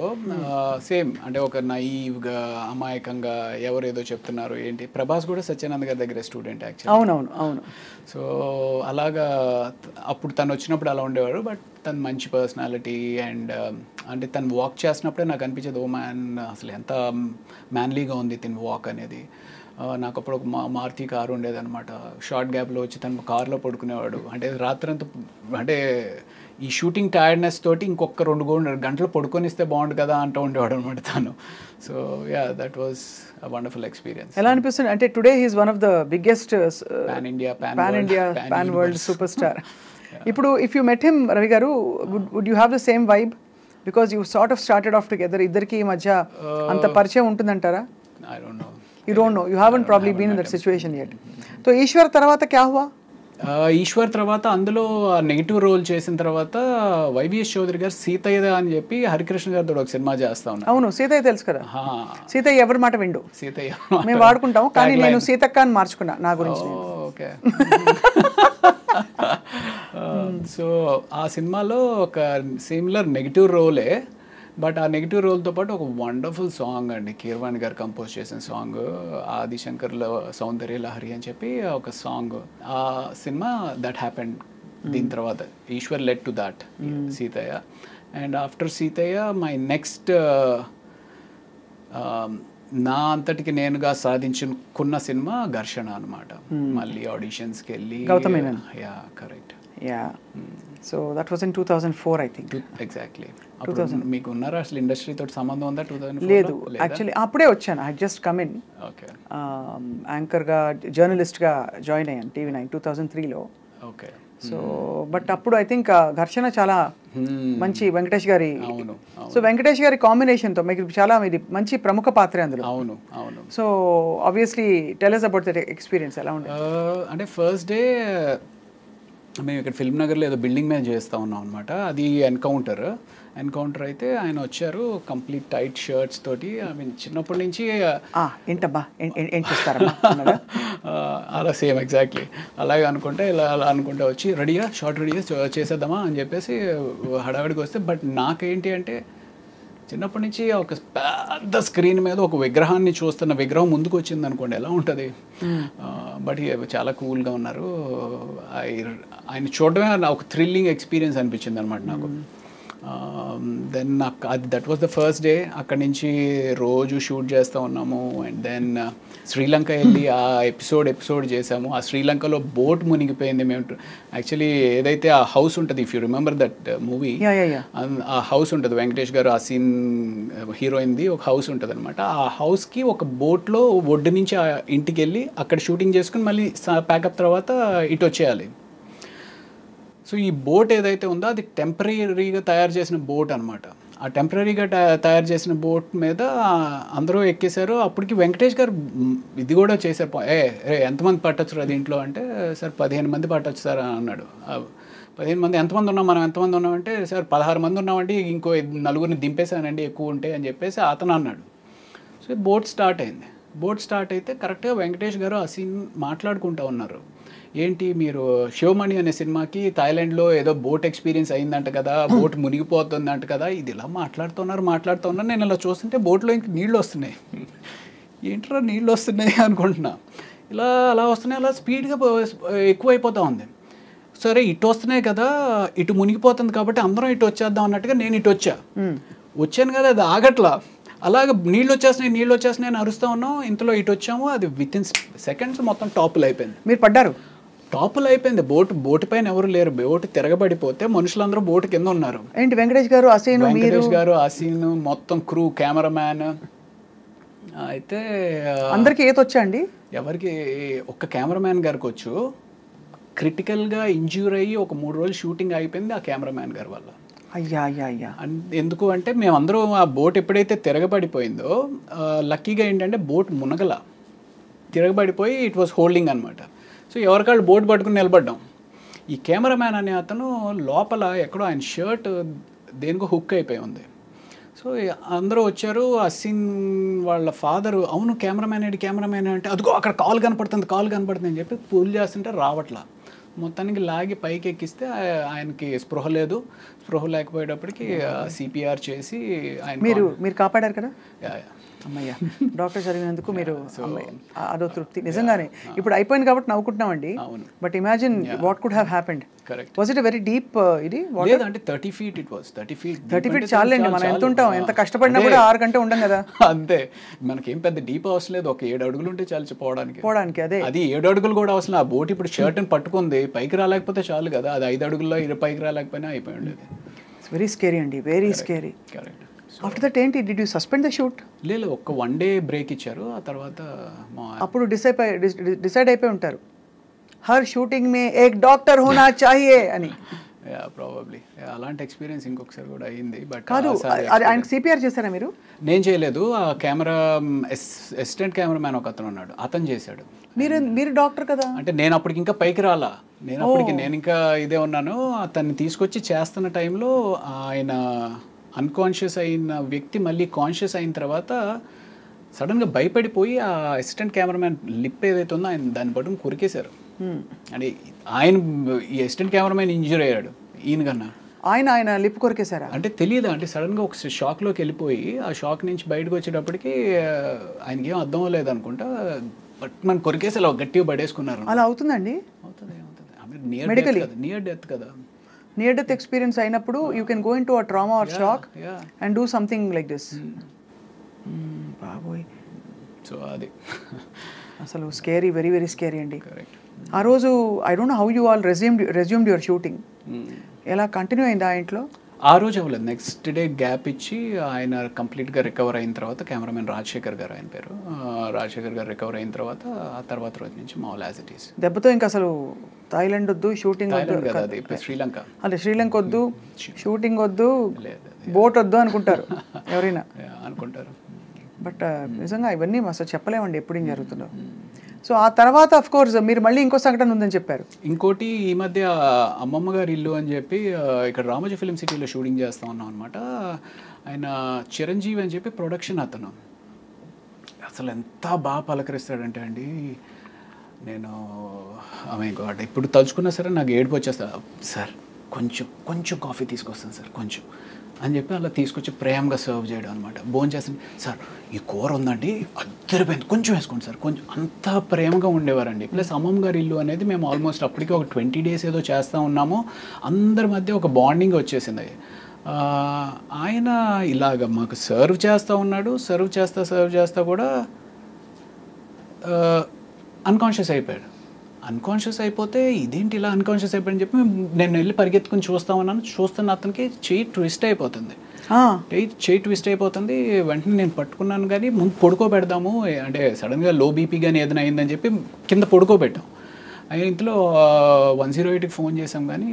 సేమ్ అంటే ఒక నైవ్గా అమాయకంగా ఎవరేదో చెప్తున్నారు ఏంటి. ప్రభాస్ కూడా సత్యానంద్ గారి దగ్గర స్టూడెంట్ యాక్చువల్లీ. అవును. సో అలాగా అప్పుడు తను వచ్చినప్పుడు అలా ఉండేవాడు. బట్ తను మంచి పర్సనాలిటీ అండ్ అంటే తను వాక్ చేసినప్పుడే నాకు అనిపించేది, ఓ మ్యాన్ అసలు ఎంత మ్యాన్లీగా ఉంది తిని వాక్ అనేది. నాకు అప్పుడు ఒక మారుతి కారు ఉండేదన్నమాట. షార్ట్ గ్యాప్లో వచ్చి తను కార్లో పడుకునేవాడు. అంటే రాత్రంతా అంటే ఈ షూటింగ్ టైర్డ్నెస్ తోటి ఇంకొక 2 గంటలు పడుకొనిస్తే బాగుండు కదా అంటూ ఉండేవాడు అనమాట తను. So that was a wonderful experience. ఎలా అనిపిస్తుంది అంటే today he's one of the biggest pan world super star. ఇప్పుడు if you met him Ravi గారు, would you have the same vibe? Because you sort of started off together. ఇద్దరికి మధ్య అంత పరిచయం ఉంటుందంటారా? I don't know. You don't know. You haven't probably been in that situation yet. So Eshwar తర్వాత క్యా హువా? ఈశ్వర్ తర్వాత అందులో నెగిటివ్ రోల్ చేసిన తర్వాత వైవిఎస్ చౌదరి గారు సీతయ్య అని చెప్పి హరికృష్ణ గారితో ఒక సినిమా చేస్తా ఉన్నారు. అవును, సీతయ్య తెలుసు కదా. సీతయ్య ఎవరి మాట విండు, సీతయ్య మేము వాడుకుంటాం. కానీ నేను సీతక్క అని మార్చుకున్నా నా గురించి. ఓకే. సో ఆ సినిమాలో ఒక సిమిలర్ నెగిటివ్ రోలే. బట్ ఆ నెగిటివ్ రోల్తో పాటు ఒక వండర్ఫుల్ సాంగ్ అండి, కీరవాణి గారు కంపోజ్ చేసిన సాంగ్, ఆదిశంకర్లో సౌందర్య లహరి అని చెప్పి ఒక సాంగ్. ఆ సినిమా దట్ హ్యాపెండ్. దీని తర్వాత Eshwar led to that Seethayya. And after Seethayya my next నా అంతటికి నేనుగా సాధించుకున్న సినిమా ఘర్షణ అనమాట. మళ్ళీ ఆడిషన్స్కి వెళ్ళి. Yeah correct. Yeah. So that was in 2004 I think. Exactly. మీకు ఉన్నారా అసలు ఇండస్ట్రీ తోటి సంబంధం ఉందా? 2004 లేదు యాక్చువల్లీ, అప్పుడే వచ్చాను. I just come in. Okay. యాంకర్గా జర్నలిస్ట్గా జాయిన్ అయ్యాను TV9 2003లో. ఓకే. సో బట్ అప్పుడు ఐ థింక్ ఘర్షణ చాలా మంచి వెంకటేష్ గారి. సో వెంకటేష్ గారి కాంబినేషన్తో మీకు చాలా మీది మంచి ప్రముఖ పాత్ర అందులో. అవును. So obviously tell us about that experience. ఎలా ఉండేది? అంటే ఫస్ట్ డే మేము ఇక్కడ ఫిల్మ్ నగర్లో ఏదో బిల్డింగ్ మీద చేస్తూ ఉన్నాం అనమాట. అది ఎన్కౌంటర్ అయితే ఆయన వచ్చారు కంప్లీట్ టైట్ షర్ట్స్ తోటి. ఐ మీన్ చిన్నప్పటి నుంచి ఏంటబ్బా ఏం చేస్తారా అలా సేమ్ ఎగ్జాక్ట్లీ అలాగే అనుకుంటే అలా అనుకుంటే వచ్చి రెడీగా షార్ట్ రెడీగా చేసేద్దామా అని చెప్పేసి హడావిడికి వస్తే. బట్ నాకేంటి అంటే చిన్నప్పటి నుంచి ఒక పెద్ద స్క్రీన్ మీద ఒక విగ్రహాన్ని చూస్తున్న విగ్రహం ముందుకు వచ్చింది అనుకోండి, ఎలా ఉంటుంది. బట్ చాలా కూల్గా ఉన్నారు. ఆయన చూడడమే ఒక థ్రిల్లింగ్ ఎక్స్పీరియన్స్ అనిపించింది అనమాట నాకు. దెన్ నాకు అది that was the first day. అక్కడి నుంచి రోజు షూట్ చేస్తూ ఉన్నాము. అండ్ దెన్ శ్రీలంక వెళ్ళి ఆ ఎపిసోడ్ చేసాము. ఆ శ్రీలంకలో బోట్ మునిగిపోయింది. మేము యాక్చువల్లీ ఏదైతే ఆ హౌస్ ఉంటుంది, if you remember that movie, ఆ హౌస్ ఉంటుంది వెంకటేష్ గారు ఆ సీన్ హీరోయిన్ది ఒక హౌస్ ఉంటుంది అనమాట. ఆ హౌస్కి ఒక బోట్లో ఒడ్డు నుంచి ఆ ఇంటికి వెళ్ళి అక్కడ షూటింగ్ చేసుకుని మళ్ళీ ప్యాకప్ తర్వాత ఇటు వచ్చేయాలి. సో ఈ బోట్ ఏదైతే ఉందో అది టెంపరీగా తయారు చేసిన బోట్ అనమాట. ఆ టెంపరీగా తయారు చేసిన బోట్ మీద అందరూ ఎక్కేశారు. అప్పటికి వెంకటేష్ గారు ఇది కూడా చేశారు. ఎంతమంది పట్టొచ్చు అది ఇంట్లో అంటే, సార్ 15 మంది పట్టొచ్చు సార్ అని అన్నాడు. 15 మంది ఎంతమంది ఉన్నాం, మనం ఎంతమంది ఉన్నామంటే, సార్ 16 మంది ఉన్నామండి, ఇంకో 4 దింపేశానండి ఎక్కువ ఉంటాయి అని చెప్పేసి అతను అన్నాడు. సో బోట్ స్టార్ట్ అయింది. బోట్ స్టార్ట్ అయితే కరెక్ట్గా వెంకటేష్ గారు ఆ సీన్ మాట్లాడుకుంటూ ఉన్నారు. ఏంటి మీరు శివమణి అనే సినిమాకి థాయిలాండ్లో ఏదో బోట్ ఎక్స్పీరియన్స్ అయిందంట కదా, బోట్ మునిగిపోతుందంట కదా, ఇది ఇలా మాట్లాడుతున్నారు. నేను ఇలా చూస్తుంటే బోట్లో ఇంక నీళ్ళు వస్తున్నాయి. ఏంట్రా నీళ్ళు వస్తున్నాయి అనుకుంటున్నా. అలా వస్తున్నాయి, అలా స్పీడ్గా ఎక్కువైపోతూ ఉంది. సరే ఇటు వస్తున్నాయి కదా, ఇటు మునిగిపోతుంది కాబట్టి అందరం ఇటు వచ్చేద్దాం అన్నట్టుగా నేను ఇటు వచ్చాను కదా, అది ఆగట్లా. అలాగే నీళ్ళు వచ్చేస్తున్నాయి అని అరుస్తూ ఉన్నాం. ఇంతలో ఇటు వచ్చాము, అది విత్ ఇన్ సెకండ్స్ మొత్తం టాపులు అయిపోయింది. మీరు పడ్డారు? టాపుల్ అయిపోయింది. బోటు పైన ఎవరు లేరు. బోటు తిరగబడిపోతే మనుషులందరూ బోటు కింద ఉన్నారు. ఏంటి వెంకటేష్ గారు, అసీను, వెంకటేష్ గారు, అసీన్, మొత్తం క్రూ, కెమెరామ్యాన్. అయితే అందరికి ఈత వచ్చా అండి? ఎవరికి, ఒక్క కెమెరామ్యాన్ గారికి వచ్చు. క్రిటికల్గా ఇంజ్యూర్ అయ్యి ఒక 3 రోజులు షూటింగ్ అయిపోయింది ఆ కెమెరామ్యాన్ గారి వల్ల. అయ్యా అయ్యా అయ్యా. ఎందుకు అంటే మేమందరం ఆ బోట్ ఎప్పుడైతే తిరగబడిపోయిందో లక్కీగా ఏంటంటే బోట్ మునగల, తిరగబడిపోయి ఇట్ వాస్ హోల్డింగ్ అనమాట. సో ఎవరికాళ్ళు బోట్ పట్టుకుని నిలబడ్డాం. ఈ కెమెరామ్యాన్ అనే అతను లోపల ఎక్కడో ఆయన షర్ట్ దేనికో హుక్ అయిపోయి ఉంది. సో అందరూ వచ్చారు. అసీన్ వాళ్ళ ఫాదరు, అవును కెమెరామ్యాన్ అంటే అదిగో అక్కడ కాల్ కనపడుతుంది అని చెప్పి పూల్ చేస్తుంటే రావట్లా. మొత్తానికి లాగి పైకి ఎక్కిస్తే ఆయనకి స్పృహ లేకపోయేటప్పటికి సిపిఆర్ చేసి ఆయన మీరు కాపాడారు కదా. అమ్మయ్య, డాక్టర్ చదివినందుకు మీరు అదో తృప్తి నిజంగానే. ఇప్పుడు అయిపోయింది కాబట్టి నవ్వుకుంటున్నామండి. But imagine what could have happened. Was it very deep? ఇది అంటే 30 feet ఇట్ వాస్. 30 feet చాలండి. మనం ఎంత ఉంటాం, ఎంత కష్టపడినా కూడా 6 గంటలు ఉండం కదా. అంతే, మనకేం పెద్ద డీప్ అవసరం లేదు. ఒక 7 అడుగులు ఉంటే చాలు పోవడానికి. అది 7 అడుగులు కూడా అవసరం. ఆ బోట్ ఇప్పుడు షర్ట్ని పట్టుకుంది, పైకి రాలేకపోతే చాలు కదా. అది 5 అడుగుల్లో పైకి రాలేకపోయినా అయిపోయి ఉండేది. వెరీ స్కేరీ అండి, very scary. Correct. After that ఏంటి, did you suspend the shoot? లేదు, ఒక 1 day బ్రేక్ ఇచ్చారు. ఆ తర్వాత అప్పుడు డిసైడ్ అయిపోయి ఉంటారు, హర్ షూటింగ్ మే ఏక్ డాక్టర్ హోనా చాహియే అని. ప్రాబబ్లీ అలాంటి ఎక్స్పీరియన్స్ ఇంకొకసారి కూడా అయింది. బట్ కాదు, ఆయనకి సిపిఆర్ చేశారా మీరు? నేను చేయలేదు. ఆ కెమెరా అసిస్టెంట్ కెమెరామ్యాన్ ఒక అతను ఉన్నాడు, అతను చేశాడు. మీరు డాక్టర్ కదా. అంటే నేను అప్పటికి ఇంకా పైకి రాలా. నేను ఇంకా ఇదే ఉన్నాను. అతన్ని తీసుకొచ్చి చేస్తున్న టైంలో ఆయన అన్కాన్షియస్ అయిన వ్యక్తి మళ్ళీ కాన్షియస్ అయిన తర్వాత సడన్గా భయపడిపోయి ఆ అసిస్టెంట్ కెమెరామ్యాన్ లిప్ ఏదైతే ఉందో ఆయన దాన్ని పట్టుకుని కొరికేశారు. అంటే ఆయన, ఈ అసిస్టెంట్ కెమెరామ్యాన్ ఇంజూర్ అయ్యాడు ఈయన కన్నా. ఆయన లిప్ కొరికేశారా? అంటే తెలియదు, అంటే సడన్గా ఒక షాక్లోకి వెళ్ళిపోయి ఆ షాక్ నుంచి బయటకు వచ్చేటప్పటికి ఆయనకి ఏం అర్థం అవ్వలేదు అనుకుంటా, బట్ మనం కొరికేసి అలా గట్టిగా పడేసుకున్నారు. అలా అవుతుందండి? అవుతుంది. నియర్ డెత్ కదా. నియర్ డెత్ ఎక్స్పీరియన్స్ అయినప్పుడు you can go into a trauma or shock and do something like this. బాబోయ్. సో అది అసలు స్కేరీ, వెరీ వెరీ స్కేరీ అండి. ఆ రోజు I don't know how you all resumed your shooting. ఎలా continue అయింది ఆ ఇంట్లో? ఆ రోజు అవ్వలేదు. నెక్స్ట్ డే గ్యాప్ ఇచ్చి ఆయన కంప్లీట్గా రికవర్ అయిన తర్వాత, కెమెరామెన్ రాజశేఖర్ గారు ఆయన పేరు, రాజశేఖర్ గారు రికవర్ అయిన తర్వాత ఆ తర్వాత రోజు నుంచి మామూలు యాజ్ ఇట్ ఈస్. దెబ్బతో ఇంకా అసలు థాయిలాండ్ వద్దు, షూటింగ్ వద్దు, శ్రీలంక, అంటే శ్రీలంక వద్దు, షూటింగ్ వద్దు, బోట్ వద్దు అనుకుంటారు ఎవరైనా అనుకుంటారు. బట్ నిజంగా ఇవన్నీ అసలు చెప్పలేమండి ఎప్పుడు ఏం జరుగుతుందో. సో ఆ తర్వాత అఫ్ కోర్స్ మీరు మళ్ళీ ఇంకో సంఘటన ఉందని చెప్పారు. ఇంకోటి, ఈ మధ్య అమ్మమ్మ గారి ఇల్లు అని చెప్పి ఇక్కడ రామోజీ ఫిలిం సిటీలో షూటింగ్ చేస్తూ ఉన్నాం అనమాట. ఆయన చిరంజీవి అని చెప్పి ప్రొడక్షన్ అతను. అసలు ఎంత బాగా పలకరిస్తాడంటే అండి, నేను గాడ్ ఇప్పుడు తలుచుకున్నా సరే నాకు ఏడుపు వచ్చేస్తా. సార్ కొంచెం కాఫీ తీసుకొస్తాను సార్ కొంచెం అని చెప్పి అలా తీసుకొచ్చి ప్రేమగా సర్వ్ చేయడం అనమాట. భోజనం చేస్తాను, సార్ ఈ కూర ఉందండి అద్దరిపోయింది, కొంచెం వేసుకోండి సార్ కొంచెం, అంత ప్రేమగా ఉండేవారండి. ప్లస్ అమ్మమ్మ గారి ఇల్లు అనేది మేము ఆల్మోస్ట్ అప్పటికి ఒక 20 days ఏదో చేస్తూ ఉన్నాము. అందరి మధ్య ఒక బాండింగ్ వచ్చేసింది. ఆయన ఇలాగ మాకు సర్వ్ చేస్తూ ఉన్నాడు. సర్వ్ చేస్తా కూడా అన్కాన్షియస్ అయిపోయాడు. అన్కాన్షియస్ అయిపోతే ఇదేంటి ఇలా అన్కాన్షియస్ అయిపోయాడని చెప్పి నేను వెళ్ళి పరిగెత్తుకుని చూస్తున్న అతనికి చెయ్యి ట్విస్ట్ అయిపోతుంది. వెంటనే నేను పట్టుకున్నాను, కానీ ముందు పడుకోబెడదాము అంటే సడన్గా లో బీపీ కానీ ఏదైనా అయిందని చెప్పి కింద పడుకోబెట్టాం. ఆయన ఇంట్లో 108కి ఫోన్ చేసాం, కానీ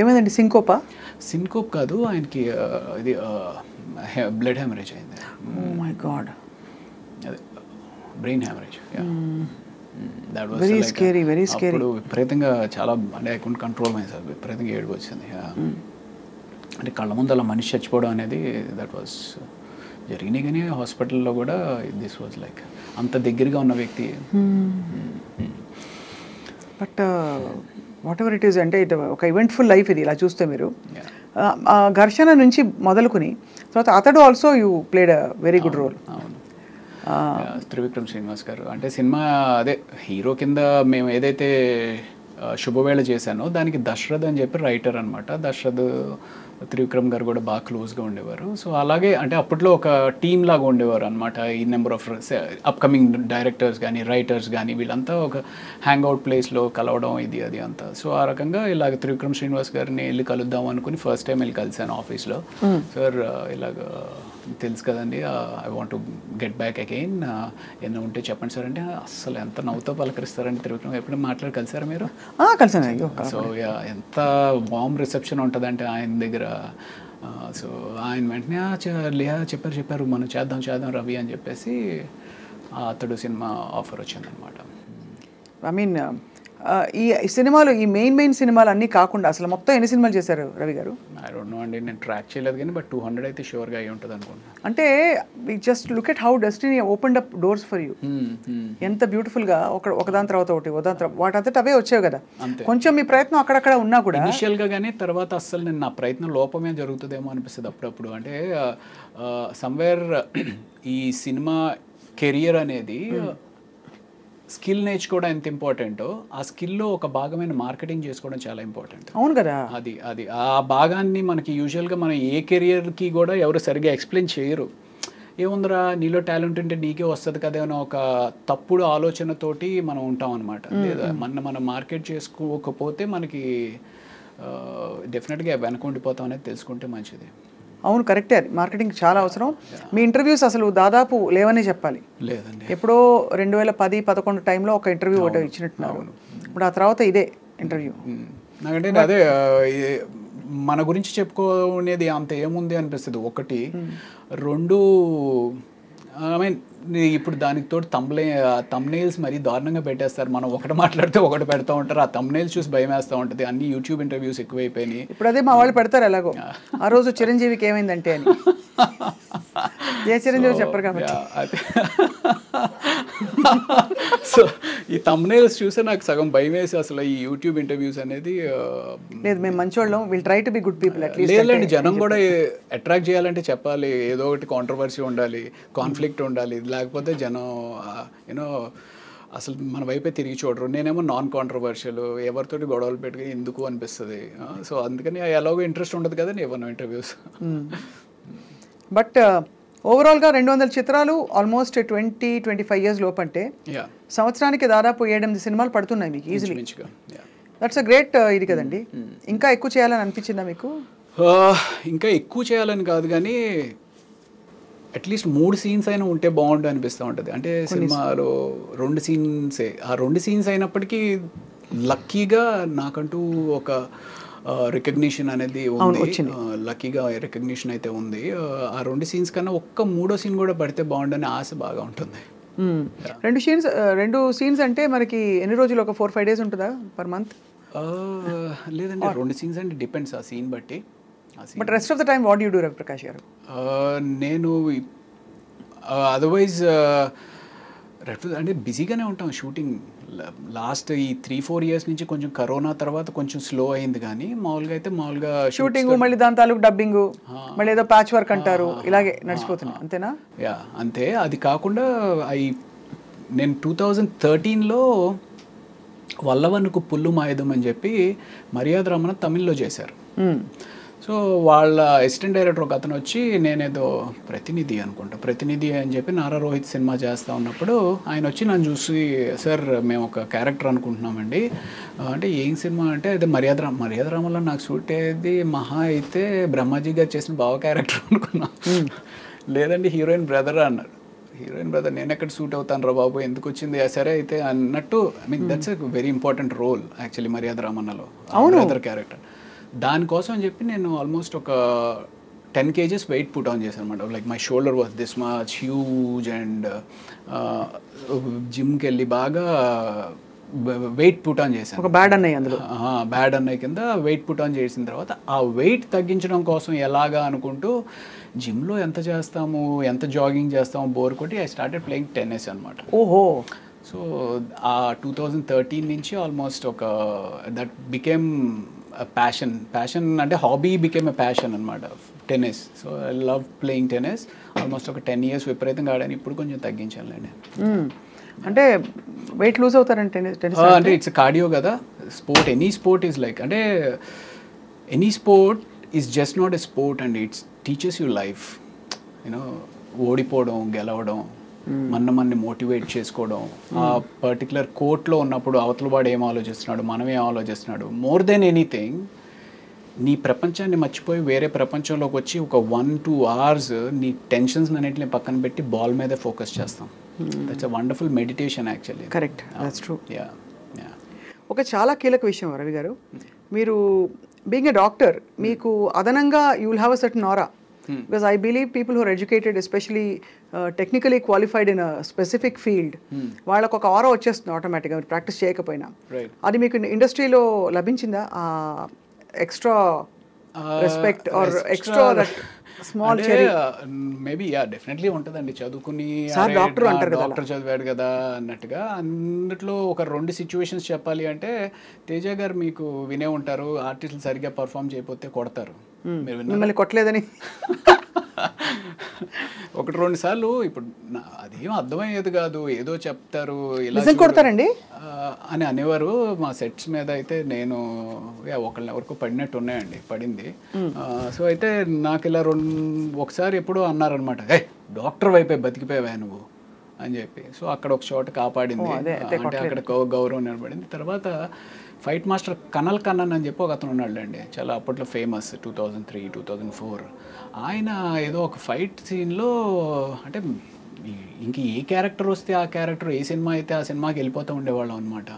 ఏమైందండి? సింకోప్ కాదు, ఆయనకి ఇది బ్లడ్ హెమరేజ్ అయింది. Oh my god. అదే brain haemorrhage. Very scary, very scary. ఇప్పుడు విపరీతంగా చాలా, అంటే I couldn't control myself, విపరీతంగా ఏడుపు వచ్చింది. అంటే కళ్ళ ముందు అలా మనిషి చచ్చిపోవడం అనేది దట్ వాస్ జరిగినాయి. కానీ హాస్పిటల్లో కూడా దిస్ వాజ్ లైక్ అంత దగ్గరగా ఉన్న వ్యక్తి. But what ever it is, అంటే ఇది ఒక ఈవెంట్ఫుల్ లైఫ్ ఇది ఇలా చూస్తే మీరు. ఘర్షణ నుంచి మొదలుకుని తర్వాత Athadu also you played a very good role. అవును, త్రివిక్రమ్ శ్రీనివాస్ గారు అంటే సినిమా అదే హీరో కింద మేము ఏదైతే శుభవేళ చేశాను. దానికి దశరథ్ అని చెప్పి రైటర్ అనమాట. దశరథ్ త్రివిక్రమ్ గారు కూడా బాగా క్లోజ్గా ఉండేవారు. సో అలాగే అంటే అప్పట్లో ఒక టీమ్ లాగా ఉండేవారు అనమాట. ఈ నెంబర్ ఆఫ్ అప్కమింగ్ డైరెక్టర్స్ కానీ రైటర్స్ కానీ వీళ్ళంతా ఒక హ్యాంగ్అవుట్ ప్లేస్లో కలవడం ఇది అది అంతా. సో ఆ రకంగా ఇలాగ త్రివిక్రమ్ శ్రీనివాస్ గారిని వెళ్ళి కలుద్దాం అనుకుని ఫస్ట్ టైం వెళ్ళి కలిశాను ఆఫీస్లో. సార్ ఇలాగ తెలుసు కదండి, I want to get back again, ఏమైనా ఉంటే చెప్పండి సార్ అంటే అసలు ఎంత నవ్వుతో పలకరిస్తారంటే త్రివిక్రమ్. ఎప్పుడైనా మాట్లాడి కలిసారా మీరు? కలిసాను. సో ఎంత వార్మ్ రిసెప్షన్ ఉంటుందంటే ఆయన దగ్గర. సో ఆయన వెంటనే చెప్పారు మనం చేద్దాం రవి అని చెప్పేసి అతడు సినిమా ఆఫర్ వచ్చిందనమాట. ఐ మీన్ ఈ సినిమాలు, ఈ మెయిన్ సినిమాలు అన్నీ కాకుండా అసలు మొత్తం ఎన్ని సినిమాలు చేశారు రవి గారు? ఐ డోంట్ నో అండి, నేను ట్రాక్ చేయలేదు కానీ బట్ 200 అయితే షూర్గా అయ్యి ఉంటుంది అనుకుంటున్నాను. అంటే we just look at how destiny opened up doors for you. ఎంత బ్యూటిఫుల్గా ఒకదాని తర్వాత ఒకటి వాటంతట అవే వచ్చావు కదా. కొంచెం మీ ప్రయత్నం అక్కడక్కడ ఉన్నా కూడా ఇనిషియల్గా, కానీ తర్వాత అస్సలు నేను నా ప్రయత్నం లోపమే జరుగుతుందేమో అనిపిస్తుంది అప్పుడప్పుడు. అంటే సమ్వేర్ ఈ సినిమా కెరియర్ అనేది స్కిల్ నేర్చుకోవడం ఎంత ఇంపార్టెంటో ఆ స్కిల్లో ఒక భాగమైన మార్కెటింగ్ చేసుకోవడం చాలా ఇంపార్టెంట్. అవును కదా. అది ఆ భాగాన్ని మనకి యూజువల్గా మనం ఏ కెరియర్కి కూడా ఎవరు సరిగ్గా ఎక్స్ప్లెయిన్ చేయరు. ఏముందిరా నీలో టాలెంట్ ఉంటే నీకే వస్తుంది కదా అని ఒక తప్పుడు ఆలోచనతోటి మనం ఉంటాం అనమాట. లేదా మనం మార్కెట్ చేసుకోకపోతే మనకి డెఫినెట్గా వెనకుండిపోతాం అనేది తెలుసుకుంటే మంచిది. అవును, కరెక్టే. అది మార్కెటింగ్ చాలా అవసరం. మీ ఇంటర్వ్యూస్ అసలు దాదాపు లేవనే చెప్పాలి. లేదండి, ఎప్పుడో 2010-11 టైంలో ఒక ఇంటర్వ్యూ ఒకటి ఇచ్చినట్టున్నారు. ఇప్పుడు ఆ తర్వాత ఇదే ఇంటర్వ్యూ. నాకంటే అదే మన గురించి చెప్పుకోనేది అంత ఏముంది అనిపిస్తుంది. ఒకటి, రెండు, ఐ మీన్ ఇప్పుడు దానికి తోడు తమ్నెయిల్స్ మరీ దారుణంగా పెట్టేస్తారు. మనం ఒకటి మాట్లాడితే ఒకటి పెడతా ఉంటారు. ఆ తమ్నెయిల్స్ చూసి భయం వేస్తూ ఉంటుంది. అన్ని యూట్యూబ్ ఇంటర్వ్యూస్ ఎక్కువైపోయినాయి. ఇప్పుడు అదే మా వాళ్ళు పెడతారు ఎలాగో. ఆ రోజు చిరంజీవికి ఏమైందంటే అని. ఏ చిరంజీవి చెప్పరు కాబట్టి. సో ఈ తమ్నెయిల్స్ చూస్తే నాకు సగం భయం వేసి అసలు ఈ యూట్యూబ్ ఇంటర్వ్యూస్ అనేది లేదు. మేము మంచోళ్ళం, will try to be good people. లేదండి, జనం కూడా అట్రాక్ట్ చేయాలంటే చెప్పాలి, ఏదో ఒకటి కాంట్రవర్సీ ఉండాలి, కాన్ఫ్లిక్ట్ ఉండాలి. లేకపోతే జనం యూనో అసలు మన వైపే తిరిగి చూడరు. నేనేమో నాన్ కాంట్రవర్షియల్, ఎవరితోటి గొడవలు పెట్టుకుని ఎందుకు అనిపిస్తుంది. సో అందుకని ఎలాగో ఇంట్రెస్ట్ ఉండదు కదా ఏమన్నా ఇంటర్వ్యూస్. బట్ ఓవరాల్గా 200 చిత్రాలు, ఆల్మోస్ట్ 20-25 ఇయర్స్ లోపు అంటే సంవత్సరానికి దాదాపు 7-8 సినిమాలు పడుతున్నాయి మీకు ఈజీలీ. దట్స్ అ గ్రేట్ ఇది కదండి. ఇంకా ఎక్కువ చేయాలని అనిపించిందా మీకు? ఇంకా ఎక్కువ చేయాలని కాదు కానీ అట్లీస్ట్ 3 సీన్స్ అయినా ఉంటే బాగుండు అనిపిస్తూ ఉంటుంది. అంటే సినిమాలో 2 సీన్సే, ఆ 2 సీన్స్ అయినప్పటికీ లక్కీగా నాకంటూ ఒక రికగ్నిషన్ అనేది ఉంది. లక్కీగా రికగ్నిషన్ అయితే ఉంది. ఆ 2 సీన్స్ కన్నా ఒక్క 3వ సీన్ కూడా పడితే బాగుండని ఆశ బాగా ఉంటుంది. 2 సీన్స్ అంటే మనకి ఎన్ని రోజులు, ఒక 4-5 డేస్ ఉంటుందా పర్ మంత్? లేదండి, 2 సీన్స్ అంటే డిపెండ్స్ ఆ సీన్ బట్టి. But rest of the time what you do Ravi Prakash గారు? నేను అదర్వైజ్ అంటే బిజీగానే ఉంటాం. షూటింగ్ లాస్ట్ ఈ 3-4 ఇయర్స్ నుంచి కొంచెం కరోనా తర్వాత కొంచెం స్లో అయింది, కానీ మామూలుగా అయితే మామూలుగా షూటింగ్, మళ్ళీ దాని తాలూకు డబ్బింగ్, మళ్ళీ ఏదో ప్యాచ్ వర్క్ అంటారు, ఇలాగే నడిచిపోతుంది అంతేనా? యా అంతే. అది కాకుండా నేను 2013లో వల్లవనుకు పుల్లు మాయుధం అని చెప్పి మర్యాద రమణ తమిళ్లో చేశారు. సో వాళ్ళ అసిస్టెంట్ డైరెక్టర్ ఒక అతను వచ్చి, నేనేదో ప్రతినిధి అని చెప్పి నారా రోహిత్ సినిమా చేస్తూ ఉన్నప్పుడు ఆయన వచ్చి నన్ను చూసి, సార్ మేము ఒక క్యారెక్టర్ అనుకుంటున్నామండి అంటే ఏం సినిమా అంటే అదే మర్యాద రామలో నాకు సూట్ అయ్యేది మహా అయితే బ్రహ్మాజీ గారు చేసిన బావ క్యారెక్టర్ అనుకున్నా. లేదండి హీరోయిన్ బ్రదర్ అన్నారు. హీరోయిన్ బ్రదర్ నేను ఎక్కడ సూట్ అవుతాను రా బాబు, ఎందుకు వచ్చింది సరే అయితే అన్నట్టు. I mean that's a very important role actually మర్యాద రామన్నలో బ్రదర్ క్యారెక్టర్. దానికోసం అని చెప్పి నేను ఆల్మోస్ట్ ఒక 10 kgs వెయిట్ పుట్ ఆన్ చేశాను అనమాట. Like my shoulder was this much huge and జిమ్కి వెళ్ళి బాగా వెయిట్ పుట్ ఆన్ చేశాను. ఒక బ్యాడ్ అన్నయ్య కింద వెయిట్ పుట్ ఆన్ చేసిన తర్వాత ఆ వెయిట్ తగ్గించడం కోసం ఎలాగా అనుకుంటూ జిమ్లో ఎంత చేస్తాము, ఎంత జాగింగ్ చేస్తాము బోర్ కొట్టి ఐ స్టార్టెడ్ ప్లేయింగ్ టెన్నిస్ అనమాట. ఓహో. సో ఆ 2013 నుంచి ఆల్మోస్ట్ ఒక దట్ బికేమ్ ప్యాషన్ అంటే హాబీ బికేమ్ ఎ ప్యాషన్ అనమాట tennis. So I love playing tennis. Almost ఒక 10 years విపరీతంగా ఆడాను. ఇప్పుడు కొంచెం తగ్గించానులేండి. అంటే వెయిట్ లూజ్ అవుతారంటే టెన్నిస్ అంటే ఇట్స్ కార్డియో కదా sport, any sport is like, అంటే any sport is just not a sport and it's teachers you life. You know ఓడిపోవడం, గెలవడం, మనని మోటివేట్ చేసుకోవడం, ఆ పర్టికులర్ కోర్ట్లో ఉన్నప్పుడు అవతల వాడు ఏం ఆలోచిస్తున్నాడు, మనం ఏం ఆలోచిస్తున్నాడు, మోర్ దెన్ ఎనీథింగ్ నీ ప్రపంచాన్ని మర్చిపోయి వేరే ప్రపంచంలోకి వచ్చి ఒక 1-2 hours నీ టెన్షన్స్ అన్నింటిని పక్కన పెట్టి బాల్ మీదే ఫోకస్ చేస్తాం. That's a wonderful meditation actually. Correct, that's true. Yeah. ఒక చాలా కీలక విషయం రవి గారు, మీరు బీయింగ్ ఎ డాక్టర్ మీకు అదనంగా you will have a certain aura. Because I believe people who are educated, especially technically qualified in a specific field, వాళ్ళకు ఒక ఆరా వచ్చేస్తుంది ఆటోమేటిక్గా ప్రాక్టీస్ చేయకపోయినా. అది మీకు ఇండస్ట్రీలో లభించిందా extra respect or extra small cherry? Maybe yeah, definitely ఉంటుందండి. చదువుకుని డాక్టర్ చదివాడు కదా అన్నట్టుగా. అందుట్లో ఒక 2 situations చెప్పాలి అంటే, తేజ గారు మీకు వినే ఉంటారు, ఆర్టిస్టులు సరిగ్గా పర్ఫామ్ చేయకపోతే కొడతారు. మిమ్మల్ని కొట్టలేదని 1-2 సార్లు. ఇప్పుడు అదేం అర్థమయ్యేది కాదు, ఏదో చెప్తారు ఇలా కొడతారండి అని అనేవారు మా సెట్స్ మీద. అయితే నేను ఒకళ్ళెవరికో పడినట్టు ఉన్నాయండి, పడింది. సో అయితే నాకు ఇలా ఒకసారి ఎప్పుడో అన్నారనమాట, డాక్టర్ వైపే బతికిపోయావా నువ్వు అని చెప్పి. సో అక్కడ ఒక చోట కాపాడింది, అంటే అక్కడ గౌరవం నిలబడింది. తర్వాత ఫైట్ మాస్టర్ కనల్ కన్నన్ అని చెప్పి ఒక అతను ఉన్నాడు అండి, చాలా అప్పట్లో ఫేమస్, 2003-2004. ఆయన ఏదో ఒక ఫైట్ సీన్లో, అంటే ఇంక ఏ క్యారెక్టర్ వస్తే ఆ క్యారెక్టర్, ఏ సినిమా అయితే ఆ సినిమాకి వెళ్ళిపోతూ ఉండేవాళ్ళం అనమాట.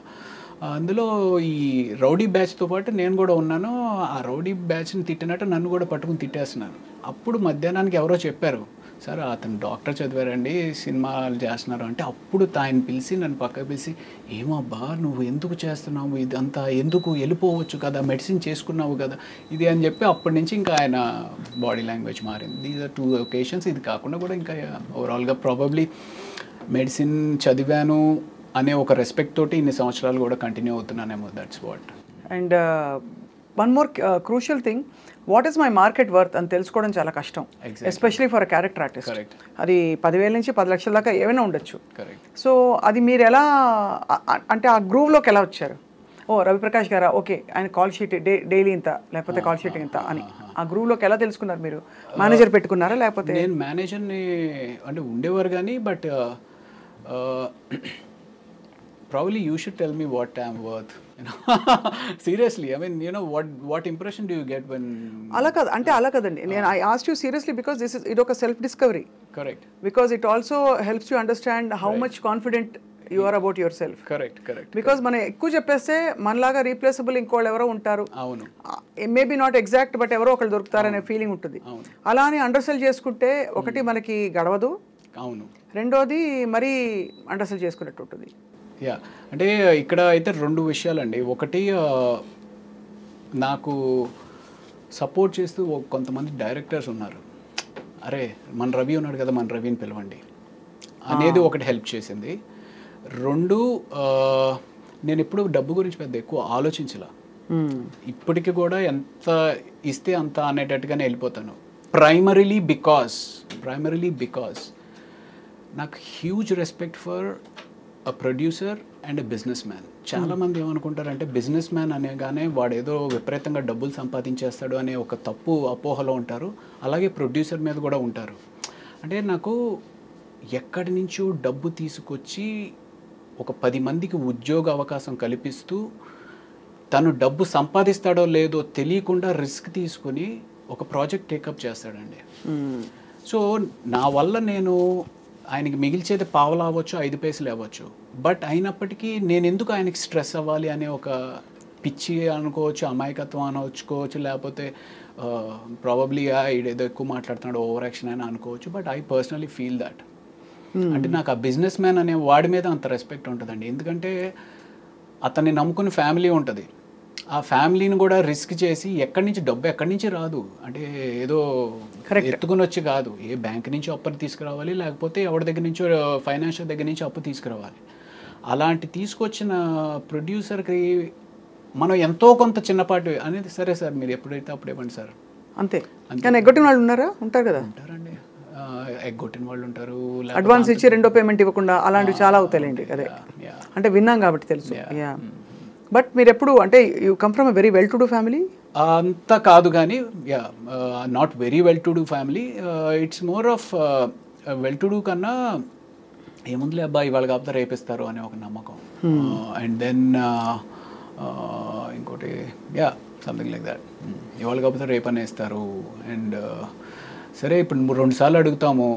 అందులో ఈ రౌడీ బ్యాచ్తో పాటు నేను కూడా ఉన్నాను. ఆ రౌడీ బ్యాచ్ని తిట్టినట్టు నన్ను కూడా పట్టుకుని తిట్టేస్తున్నాను. అప్పుడు మధ్యాహ్నానికి ఎవరో చెప్పారు, సార్ అతను డాక్టర్ చదివారండి, సినిమాలు చేస్తున్నారు అంటే. అప్పుడు ఆయన పిలిచి నన్ను పక్కకు పిలిచి, ఏమబ్బా నువ్వు ఎందుకు చేస్తున్నావు ఇదంతా, ఎందుకు వెళ్ళిపోవచ్చు కదా, మెడిసిన్ చేసుకున్నావు కదా ఇది అని చెప్పి, అప్పటి నుంచి ఇంకా ఆయన బాడీ లాంగ్వేజ్ మారింది. These are 2 occasions. ఇది కాకుండా కూడా ఇంకా ఓవరాల్గా ప్రాబబ్లీ మెడిసిన్ చదివాను అనే ఒక రెస్పెక్ట్ తోటి ఇన్ని సంవత్సరాలు కూడా కంటిన్యూ అవుతున్నానేమో. That's what. And one more crucial thing, what is my market worth అని తెలుసుకోవడం చాలా కష్టం, especially for a character artist. అది 10,000 నుంచి 10 లక్షల దాకా ఏమైనా ఉండొచ్చు. సో అది మీరు ఎలా, అంటే ఆ గ్రూవ్లోకి ఎలా వచ్చారు? ఓ రవిప్రకాష్ గారా, ఓకే ఆయన కాల్ షీట్ డైలీ ఇంత, లేకపోతే కాల్ షీట్ ఇంత అని ఆ గ్రూవ్లోకి ఎలా తెలుసుకున్నారు మీరు? మేనేజర్ పెట్టుకున్నారా లేకపోతే? నేను మేనేజర్ని అంటే ఉండేవారు కానీ, but probably you should tell me what I'm worth. Seriously, I mean, what impression do you get when? అలా కాదు అంటే, అలా కదండి. నేను I asked you seriously because ఇది ఒక self discovery. Correct. Because it also helps you understand how much confident you are about yourself. Correct. Because మనం ఎక్కువ చెప్పేస్తే మనలాగా రీప్లేసబుల్ ఇంకోళ్ళు ఎవరో ఉంటారు, అవును, మేబీ నాట్ ఎగ్జాక్ట్ బట్ ఎవరో ఒకళ్ళు దొరుకుతారనే ఫీలింగ్ ఉంటుంది. అలా అని అండర్సెల్ చేసుకుంటే ఒకటి మనకి గడవదు, అవును, రెండోది మరీ అండర్సెల్ చేసుకున్నట్టు ఉంటుంది. యా, అంటే ఇక్కడ అయితే 2 విషయాలండి. ఒకటి, నాకు సపోర్ట్ చేస్తూ కొంతమంది డైరెక్టర్స్ ఉన్నారు, అరే మన రవి ఉన్నాడు కదా, మన రవిని పిలవండి అనేది ఒకటి హెల్ప్ చేసింది. 2, నేను ఎప్పుడు డబ్బు గురించి పెద్ద ఎక్కువ ఆలోచించలా. ఇప్పటికి కూడా ఎంత ఇస్తే అంత అనేటట్టుగానే వెళ్ళిపోతాను. ప్రైమరీలీ బికాస్ నాకు huge respect for a producer and a business man. చాలామంది ఏమనుకుంటారంటే బిజినెస్ మ్యాన్ అనేగానే వాడు ఏదో విపరీతంగా డబ్బులు సంపాదించేస్తాడు అనే ఒక తప్పు అపోహలో ఉంటారు. అలాగే ప్రొడ్యూసర్ మీద కూడా ఉంటారు. అంటే నాకు ఎక్కడి నుంచో డబ్బు తీసుకొచ్చి ఒక 10 మందికి ఉద్యోగ అవకాశం కల్పిస్తూ తను డబ్బు సంపాదిస్తాడో లేదో తెలియకుండా రిస్క్ తీసుకుని ఒక ప్రాజెక్ట్ టేకప్ చేస్తాడండి. సో నా వల్ల నేను ఆయనకి మిగిల్చేది పావలా అవ్వచ్చు, 5 పైసలు అవ్వచ్చు, బట్ అయినప్పటికీ నేను ఎందుకు ఆయనకి స్ట్రెస్ అవ్వాలి అనే ఒక పిచ్చి అనుకోవచ్చు, అమాయకత్వం అనుకోవచ్చు, లేకపోతే ప్రాబబ్లీ ఈడేదో ఎక్కువ మాట్లాడుతున్నాడు, ఓవర్ యాక్షన్ అని అనుకోవచ్చు. But I personally feel that. అంటే నాకు ఆ బిజినెస్ మ్యాన్ అనే వాడి మీద అంత రెస్పెక్ట్ ఉంటుందండి. ఎందుకంటే అతన్ని నమ్ముకుని ఫ్యామిలీ ఉంటుంది. ఆ ఫ్యామిలీని కూడా రిస్క్ చేసి ఎక్కడి నుంచి డబ్బు ఎక్కడి నుంచి రాదు, అంటే ఏదో ఎత్తుకుని వచ్చి కాదు, ఏ బ్యాంక్ నుంచి అప్పుని తీసుకురావాలి, లేకపోతే ఎవరి దగ్గర నుంచో ఫైనాన్షియల్ దగ్గర నుంచి అప్పు తీసుకురావాలి. అలాంటి తీసుకొచ్చిన ప్రొడ్యూసర్కి మనం ఎంతో కొంత చిన్నపాటి అనేది, సరే సార్ మీరు ఎప్పుడైతే అప్పుడు ఇవ్వండి సార్, అంతే. కానీ ఎగ్గొట్టిన వాళ్ళు ఉన్నారా? ఉంటారు కదా. ఉంటారండి. ఎగ్గొట్టిన వాళ్ళు ఉంటారు, అడ్వాన్స్ ఇచ్చి రెండో పేమెంట్ ఇవ్వకుండా అలాంటివి చాలా అవుతాయండి. అదే అంటే విన్నాం కాబట్టి తెలుసు. యా బట్ మీరు ఎప్పుడు అంటే you come from a very well to do family? అంత కాదు కానీ yeah not very well to do family. It's more of well to do కన్నా ఏముందిలే అబ్బాయి ఇవాళ కాకపోతే రేపిస్తారు అనే ఒక నమ్మకం. అండ్ దెన్ ఇంకోటి యా సంథింగ్ లైక్ దాట్, ఇవాళ కాకపోతే రేపు అనేస్తారు. అండ్ సరే ఇప్పుడు 2 సార్లు అడుగుతాము,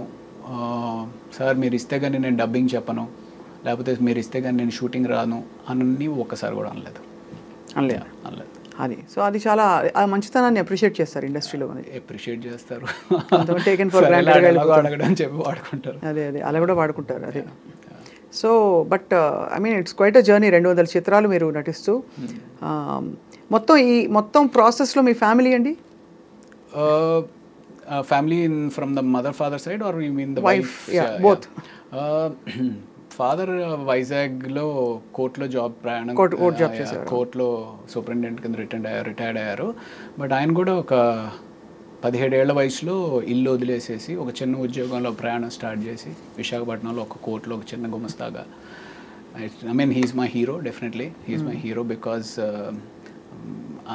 సార్ మీరు ఇస్తే కానీ నేను డబ్బింగ్ చెప్పను, లేకపోతే మీరు ఇస్తే కానీ నేను షూటింగ్ రాను అని ఒక్కసారి కూడా అనలేదు. అనలేదు అది. సో అది చాలా ఆ మంచితనాన్ని అప్రిషియేట్ చేస్తారు ఇండస్ట్రీలో. అప్రిషియేట్ చేస్తారు, టేకెన్ ఫర్ గ్రాంటెడ్ అడగడం చెప్పి వాడుకుంటారు. అదే అలా కూడా వాడుకుంటారు. అదే so but I mean it's quite a journey. 200 చిత్రాలు మీరు నటిస్తూ మొత్తం ప్రాసెస్లో మీ ఫ్యామిలీ అండి? Family from the mother father side or you mean the wife? Both. Father వైజాగ్లో కోర్టులో ప్రయాణం కోర్టులో సూపరింటెండెంట్ కింద రిటైర్డ్ అయ్యారు. బట్ ఆయన కూడా ఒక 17 ఏళ్ల వయసులో ఇల్లు వదిలేసేసి ఒక చిన్న ఉద్యోగంలో ప్రయాణం స్టార్ట్ చేసి విశాఖపట్నంలో ఒక కోర్టులో ఒక చిన్న గుమస్తాగా. I mean he's my hero, definitely he's my hero because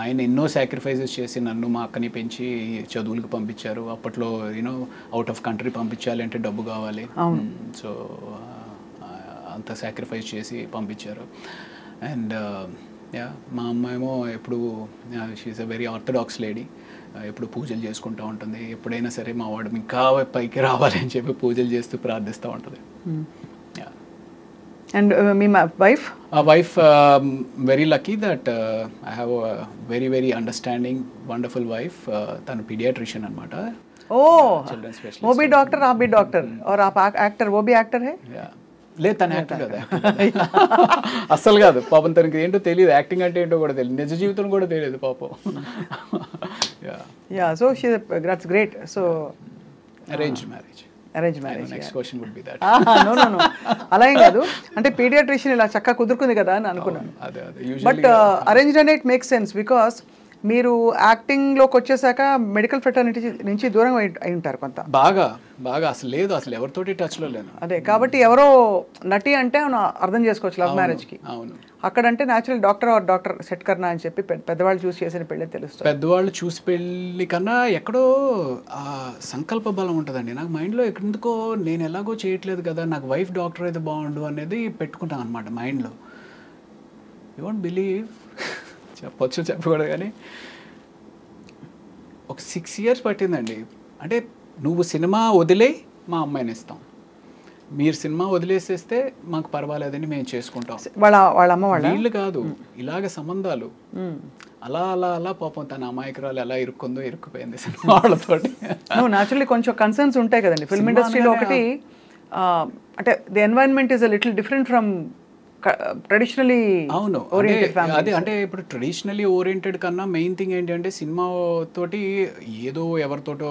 ఆయన ఎన్నో సాక్రిఫైజెస్ చేసి నన్ను మా అక్కని పెంచి చదువులకు పంపించారు. అప్పట్లో యూనో అవుట్ ఆఫ్ కంట్రీ పంపించాలి అంటే డబ్బు కావాలి, సో అంత సాక్రిఫైస్ చేసి పంపించారు. అండ్ యా మా అమ్మ ఏమో ఎప్పుడు she's a very orthodox lady, ఎప్పుడు పూజలు చేసుకుంటూ ఉంటుంది. ఎప్పుడైనా సరే మా వాడు ఇంకా పైకి రావాలి అని చెప్పి పూజలు చేస్తూ ప్రార్థిస్తూ ఉంటుంది. And me wife? Wife very lucky that I have a very very understanding wonderful wife. తను పీడియాట్రిషియన్ అనమాట. Children specialist. वो भी डॉक्टर, आप भी डॉक्टर और आप एक्टर, वो भी एक्टर है? లేదు తను యాక్టర్ కదా, అస్సలు కాదు పాపం. తనకి ఏంటో తెలియదు, యాక్టింగ్ అంటే ఏంటో కూడా తెలియదు, నిజ జీవితం కూడా తెలియదు పాపం. Yeah so she that's great. So arranged marriage. Next question would be that. No అలా ఏం కాదు, అంటే పీడియాట్రిషియన్ ఇలా చక్కగా కుదురుకుంది కదా అని అనుకున్నాను. బట్ అరేంజ్డ్ అనే ఇట్ మేక్స్ సెన్స్ బికాస్ మీరు యాక్టింగ్లోకి వచ్చేసాక మెడికల్ ఫ్రెటర్నిటీ నుంచి దూరం అయి ఉంటారు కొంత. బాగా అసలు లేదు, అసలు ఎవరితోటి టచ్లో లేను. అదే కాబట్టి ఎవరో నటి అంటే అర్థం చేసుకోవచ్చు లవ్ మ్యారేజ్కి. అవును, అక్కడంటే న్యాచురల్ డాక్టర్ సెట్ కర్నా అని చెప్పి పెద్దవాళ్ళు చూసి చేసిన పెళ్ళి తెలుస్తుంది. పెద్దవాళ్ళు చూసి పెళ్ళి కన్నా ఎక్కడో సంకల్ప బలం ఉంటుందండి. నాకు మైండ్లో ఎందుకో నేను ఎలాగో చేయట్లేదు కదా, నాకు వైఫ్ డాక్టర్ అయితే బాగుండు అనేది పెట్టుకుంటాను అనమాట మైండ్లో. యూ వోంట్ బిలీవ్, చెప్పొచ్చు చెప్పకూడదు కానీ ఒక 6 years పట్టిందండి. అంటే నువ్వు సినిమా వదిలే మా అమ్మాయిని ఇస్తాం, మీరు సినిమా వదిలేసేస్తే మాకు పర్వాలేదని మేము చేసుకుంటాం. వాళ్ళ అమ్మ వీళ్ళు కాదు, ఇలాగ సంబంధాలు అలా అలా అలా పాపం తన అమాయకురాలు ఎలా ఇరుక్కుపోయింది సినిమా వాళ్ళతోటి. న్యాచురల్లీ కొంచెం కన్సర్న్స్ ఉంటాయి కదండి ఫిల్మ్ ఇండస్ట్రీలో. ఒకటి అంటే the environment is a little different from traditionally. అవును, అదే అంటే ఇప్పుడు ట్రెడిషనలీ ఓరియంటెడ్ కన్నా మెయిన్ థింగ్ ఏంటంటే సినిమా తోటి ఏదో ఎవరితోటో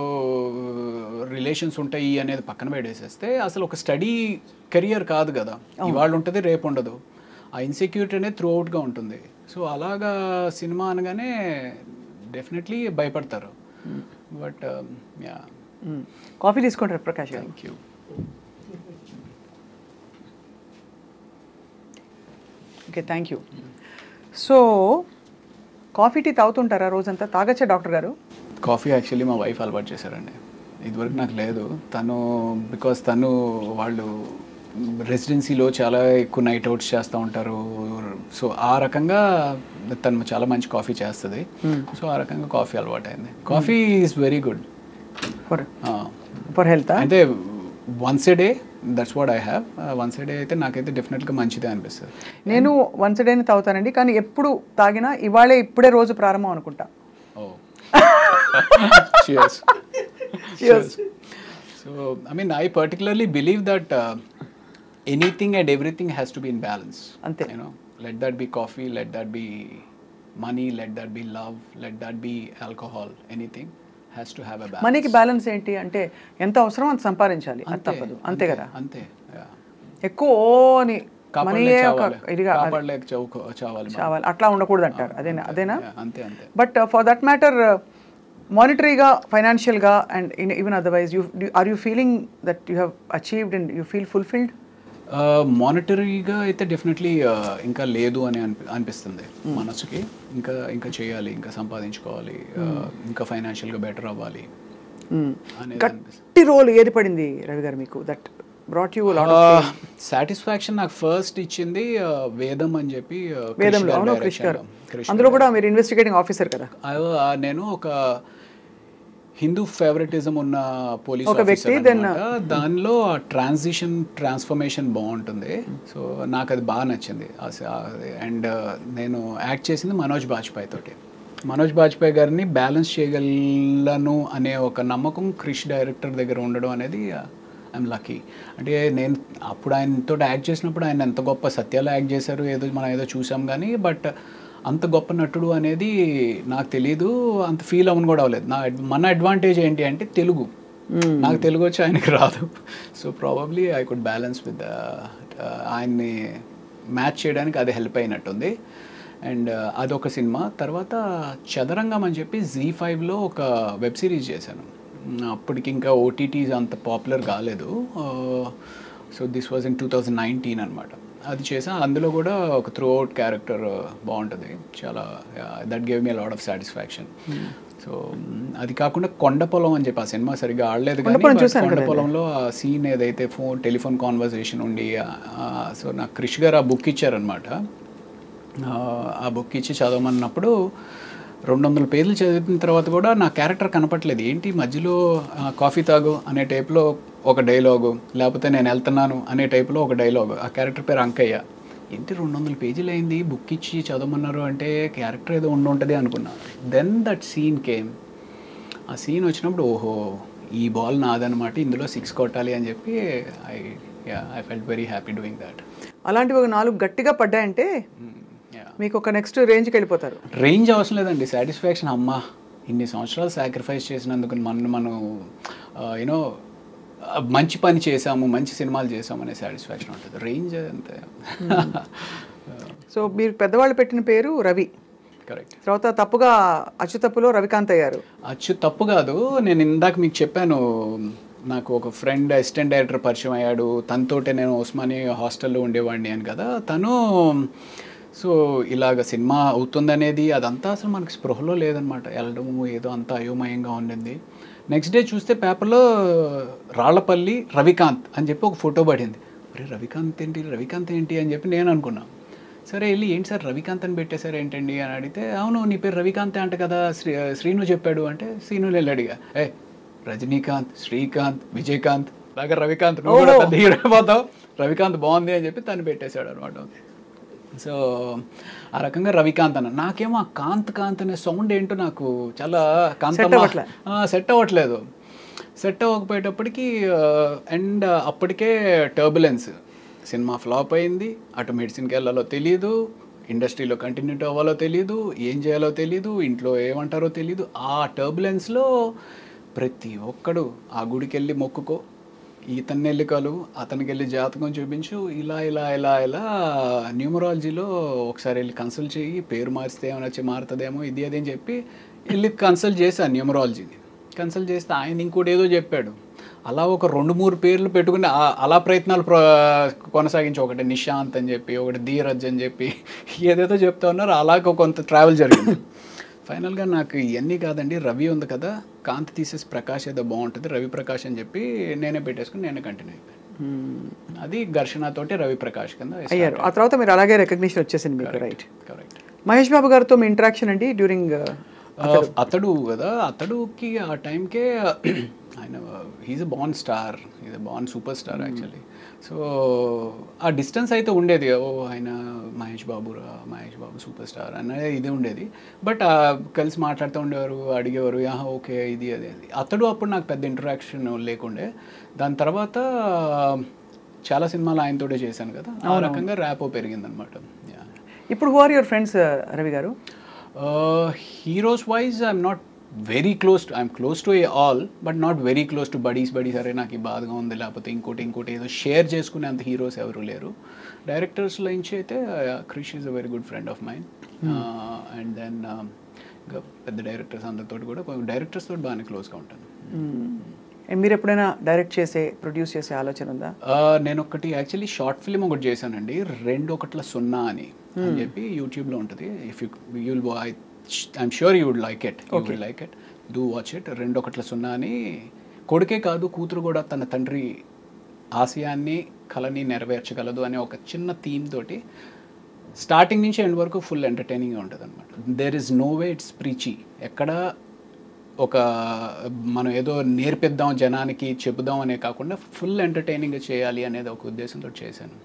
రిలేషన్స్ ఉంటాయి అనేది పక్కన పెట్టేసేస్తే అసలు ఒక స్టడీ కెరియర్ కాదు కదా, ఇవాళ ఉంటుంది రేపు ఉండదు. ఆ ఇన్సెక్యూరిటీ అనేది త్రూ అవుట్గా ఉంటుంది. సో అలాగా సినిమా అనగానే డెఫినెట్లీ భయపడతారు. But yeah. కాఫీ తీసుకుంటారు Prakash? Thank you. Okay, thank you. So coffee tea తాగుతుంటారా రోజంతా? తాగచ్చా డాక్టర్ గారు? కాఫీ యాక్చువల్లీ మా వైఫ్ అలవాటు చేశారండి, ఇదివరకు నాకు లేదు. బికాస్ వాళ్ళు రెసిడెన్సీలో చాలా ఎక్కువ నైట్ అవుట్స్ చేస్తూ ఉంటారు. సో ఆ రకంగా తను చాలా మంచి కాఫీ చేస్తుంది. సో ఆ రకంగా కాఫీ అలవాటు అయింది. Coffee is very good for health. అంటే once a day, that's what I have. Once a day అయితే నాకైతే డెఫినెట్గా మంచిదే అనిపిస్తుంది. నేను వన్స్ ఏ డేని తాగుతానండి, కానీ ఎప్పుడు తాగినా ఇప్పుడే రోజు ప్రారంభం అనుకుంటా. Cheers. So I mean I particularly believe that anything and everything has to be in balance. Ante. You know, let that be coffee, let that be money, let that be love, let that be alcohol, anything has to have a balance. మనీకి balance ఏంటి అంటే ఎంత అవసరం అంత సంపాదించాలి, అంత తప్పదు. అంతే కదా, అంతే. ఎక్కువ అని చావాలి అట్లా ఉండకూడదు అంటారు. అదేనా? అంతే. బట్ ఫర్ దట్ మ్యాటర్ మానిటరీగా, ఫైనాన్షియల్గా and even otherwise are you feeling that you have achieved and you feel fulfilled? మానిటరీగా అయితే డెఫినెట్లీ ఇంకా లేదు అని అనిపిస్తుంది మనసుకి. ఇంకా ఇంకా చేయాలి, ఇంకా సంపాదించుకోవాలి, ఇంకా ఫైనాన్షియల్గా బెటర్ అవ్వాలి అనేది అనిపిస్తుంది. గట్టి రోల్ ఏది పడింది రవి గారు మీకు that brought you lot of satisfaction? నాకు ఫస్ట్ ఇచ్చింది వేదం అని చెప్పి. వేదంలో, అవును, క్రిష్ గారు. అందులో కూడా మీరు ఇన్వెస్టిగేటింగ్ ఆఫీసర్ కదా. నేను ఒక హిందూ ఫేవరెటిజం ఉన్న పోలీస్ వ్యక్తి, దానిలో ట్రాన్స్ఫర్మేషన్ బాగుంటుంది. సో నాకు అది బాగా నచ్చింది. అండ్ నేను యాక్ట్ చేసింది మనోజ్ బాజ్పేయి తోటి. మనోజ్ బాజ్పేయి గారిని బ్యాలెన్స్ చేయగలను అనే ఒక నమ్మకం క్రిష్ డైరెక్టర్ దగ్గర ఉండడం అనేది ఐఎమ్ లక్కీ. అంటే నేను అప్పుడు ఆయనతో యాక్ట్ చేసినప్పుడు ఆయన ఎంత గొప్ప సత్యాలు యాక్ట్ చేశారు, మనం ఏదో చూసాం కానీ, బట్ అంత గొప్ప నటుడు అనేది నాకు తెలీదు, అంత ఫీల్ అవ్వను కూడా అవ్వలేదు. మన అడ్వాంటేజ్ ఏంటి అంటే తెలుగు. నాకు తెలుగు వచ్చి ఆయనకి రాదు. So probably I could balance with ఆయన్ని మ్యాచ్ చేయడానికి అది హెల్ప్ అయినట్టుంది. అండ్ అదొక సినిమా. తర్వాత చదరంగం అని చెప్పి Z5లో ఒక వెబ్ సిరీస్ చేశాను. అప్పటికి ఇంకా ఓటీటీస్ అంత పాపులర్ కాలేదు. సో దిస్ వాజ్ ఇన్ 2019 అనమాట. అది చేసా. అందులో కూడా ఒక త్రూ అవుట్ క్యారెక్టర్ బాగుంటుంది చాలా. That gave me lot of satisfaction. So అది కాకుండా కొండపొలం అని చెప్పి ఆ సినిమా సరిగ్గా ఆడలేదు కానీ కొండపొలంలో ఆ సీన్ ఏదైతే టెలిఫోన్ కాన్వర్సేషన్ ఉండి, సో నాకు క్రిష్ గారు ఆ బుక్ ఇచ్చారనమాట. ఆ బుక్ ఇచ్చి చదవమన్నప్పుడు 200 పేజీలు చదివిన తర్వాత కూడా నా క్యారెక్టర్ కనపట్లేదు. ఏంటి మధ్యలో కాఫీ తాగు అనే టైప్లో ఒక డైలాగు, లేకపోతే నేను వెళ్తున్నాను అనే టైప్లో ఒక డైలాగు. ఆ క్యారెక్టర్ పేరు అంకయ్య. ఏంటి 200 పేజీలు అయింది, బుక్ ఇచ్చి చదవమన్నారు అంటే క్యారెక్టర్ ఏదో ఉంటుంది అనుకున్నా. Then that scene came. ఆ సీన్ వచ్చినప్పుడు ఓహో ఈ బాల్ నాదనమాట, ఇందులో 6 కొట్టాలి అని చెప్పి I felt very happy doing that. అలాంటివి ఒక 4 గట్టిగా పడ్డాయంటే మీకు ఒక నెక్స్ట్ రేంజ్కి వెళ్ళిపోతారు. రేంజ్ అవసరం లేదండి, సాటిస్ఫాక్షన్. అమ్మా ఇన్ని సంవత్సరాలు సాక్రిఫైస్ చేసినందుకు మనం యూనో మంచి పని చేసాము, మంచి సినిమాలు చేసాము అనే సాటిస్ఫాక్షన్ ఉంటుంది. రేంజ్ అంతే. సో మీరు పెద్దవాళ్ళు పెట్టిన పేరు రవి. కరెక్ట్. తర్వాత తప్పుగా అచ్చు తప్పులో రవికాంత్ అయ్యారు. అచ్చు తప్పు కాదు, నేను ఇందాక మీకు చెప్పాను, నాకు ఒక ఫ్రెండ్ అసిస్టెంట్ డైరెక్టర్ పరిచయం అయ్యాడు. తనతోటే నేను ఉస్మానియా హాస్టల్లో ఉండేవాడిని అని కదా. తను సో ఇలాగ సినిమా అవుతుందనేది అదంతా అసలు మనకి స్పృహలో లేదనమాట. వెళ్ళడము ఏదో అంతా అయోమయంగా ఉండింది. నెక్స్ట్ డే చూస్తే పేపర్లో రాళ్లపల్లి రవికాంత్ అని చెప్పి ఒక ఫోటో పడింది. అరే రవికాంత్ ఏంటి అని చెప్పి నేను అనుకున్నాను. సరే వెళ్ళి ఏంటి సార్ రవికాంత్ అని పెట్టేశారు ఏంటండి అని అడిగితే, అవును నీ పేరు రవికాంత్ అంట కదా, శ్రీను చెప్పాడు అంటే, శ్రీను వెళ్ళి అడిగా, రజనీకాంత్, శ్రీకాంత్, విజయకాంత్ లాగా రవికాంత్, నువ్వు కూడా పెద్ద హీరో అయిపోతావు, రవికాంత్ బాగుంది అని చెప్పి తను పెట్టేశాడు అనమాట. సో ఆ రకంగా రవికాంత్ అన్న. నాకేమో ఆ కాంత్ అనే సౌండ్ ఏంటో నాకు చాలా సెట్ అవ్వట్లేదు. సెట్ అవ్వకపోయేటప్పటికి అండ్ అప్పటికే టర్బులెన్స్, సినిమా ఫ్లాప్ అయింది, అటు మెడిసిన్కి వెళ్ళాలో తెలియదు, ఇండస్ట్రీలో కంటిన్యూటీ అవ్వాలో తెలియదు, ఏం చేయాలో తెలియదు, ఇంట్లో ఏమంటారో తెలియదు. ఆ టర్బులెన్స్లో ప్రతి ఒక్కడు ఆ గుడికి వెళ్ళి మొక్కుకో, ఇతన్ని వెళ్ళి కలువు, అతనికి వెళ్ళి జాతకం చూపించు, ఇలా ఇలా ఇలా ఇలా న్యూమరాలజీలో ఒకసారి వెళ్ళి కన్సల్ట్ చేయి, పేరు మారిస్తే ఏమైనా వచ్చి మారుతుందేమో ఇది అదేని చెప్పి వెళ్ళి కన్సల్ట్ చేశాను న్యూమరాలజీని. కన్సల్ట్ చేస్తే ఆయన ఇంకోటి ఏదో చెప్పాడు. అలా ఒక 2-3 పేర్లు పెట్టుకుని అలా ప్రయత్నాలు కొనసాగించి, ఒకటి నిశాంత్ అని చెప్పి, ఒకటి ధీరజ్ అని చెప్పి ఏదేదో చెప్తా ఉన్నారు. అలాగ కొంత ట్రావెల్ జరిగింది. ఫైనల్గా నాకు ఇవన్నీ కాదండి, రవి ఉంది కదా, కాంతి తీసేసి ప్రకాష్ ఏదో బాగుంటుంది, రవి ప్రకాష్ అని చెప్పి నేనే పెట్టేసుకుని నేనే కంటిన్యూ అయిపోయాను. అది ఘర్షణతోటి రవి ప్రకాష్ కింద అయ్యారు. ఆ తర్వాత మీరు అలాగే రికగ్నిషన్ వచ్చేసింది మీకు. రైట్. కరెక్ట్. మహేష్ బాబు గారితో మీ ఇంటరాక్షన్ అండి డ్యూరింగ్ అతడు కదా, అతడుకి ఆ టైంకే ఆయన he's a born star, he's a born super star actually. So ఆ డిస్టెన్స్ అయితే ఉండేది, ఓ ఆయన మహేష్ బాబు సూపర్ స్టార్ అనేది ఇది ఉండేది. బట్ కలిసి మాట్లాడుతూ ఉండేవారు, అడిగేవారు ఓకే ఇది అది. అతడు అప్పుడు నాకు పెద్ద ఇంటరాక్షన్ లేకుండే. దాని తర్వాత చాలా సినిమాలు ఆయనతోటే చేశాను కదా, ఆ రకంగా ర్యాపో పెరిగిందనమాట. ఇప్పుడు who are your friends Ravi గారు? Heroes wise I'm not very close to, I'm close to all but not very close to buddies. అరే నాకు ఈ బాధగా ఉంది, లేకపోతే ఇంకోటి ఏదో షేర్ చేసుకునే అంత హీరోస్ ఎవరు లేరు. డైరెక్టర్స్లో నుంచి అయితే Krish is a very good friend of mine. And then ఇంకా పెద్ద డైరెక్టర్స్ అందరితో కూడా డైరెక్టర్స్ తోటి బాగానే క్లోజ్గా ఉంటాను. మీరు ఎప్పుడైనా డైరెక్ట్ చేసే ప్రొడ్యూస్ చేసే ఆలోచన ఉందా? నేను ఒకటి యాక్చువల్లీ షార్ట్ ఫిల్మ్ ఒకటి చేశానండి, 2-1-0 అని చెప్పి యూట్యూబ్లో ఉంటుంది. If you'll I'm sure you would like it, you will like it, do watch it. 2-1-0 అని కొడుకే కాదు కూతురు కూడా తన తండ్రి ఆశయాన్ని కళని నెరవేర్చగలదు అనే ఒక చిన్న థీమ్ తోటి స్టార్టింగ్ నుంచి ఎండ్ వరకు ఫుల్ ఎంటర్టైనింగ్గా ఉంటుంది అనమాట. There is no way it's preachy. ఎక్కడ ఒక మనం ఏదో నేర్పిద్దాం జనానికి చెబుదాం అనే కాకుండా ఫుల్ ఎంటర్టైనింగ్గా చేయాలి అనేది ఒక ఉద్దేశంతో చేశాను.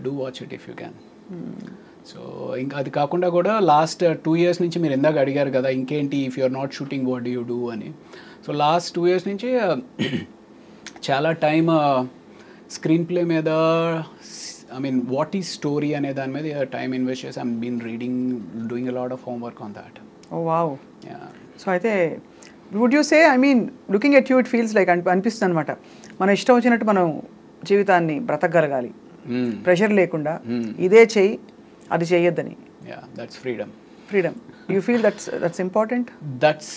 Do watch it if you can. So ఇంకా అది కాకుండా కూడా లాస్ట్ 2 years నుంచి మీరు ఇందాక అడిగారు కదా ఇంకేంటి if you are not shooting what do you do అని. సో లాస్ట్ 2 years నుంచి చాలా టైం స్క్రీన్ ప్లే మీద, I mean what is story అనే దాని మీద టైం ఇన్వెస్ట్ చేసి I'm been reading, doing a lot of homework on that. Oh wow. So అయితే would you say, I mean looking at you it feels like అనిపిస్తుంది అనమాట, మన ఇష్టం వచ్చినట్టు మనం జీవితాన్ని బ్రతకగలగాలి, ప్రెషర్ లేకుండా ఇదే చెయ్యి అది చెయ్యొద్దని. That's freedom. Freedom. You feel that's important? That's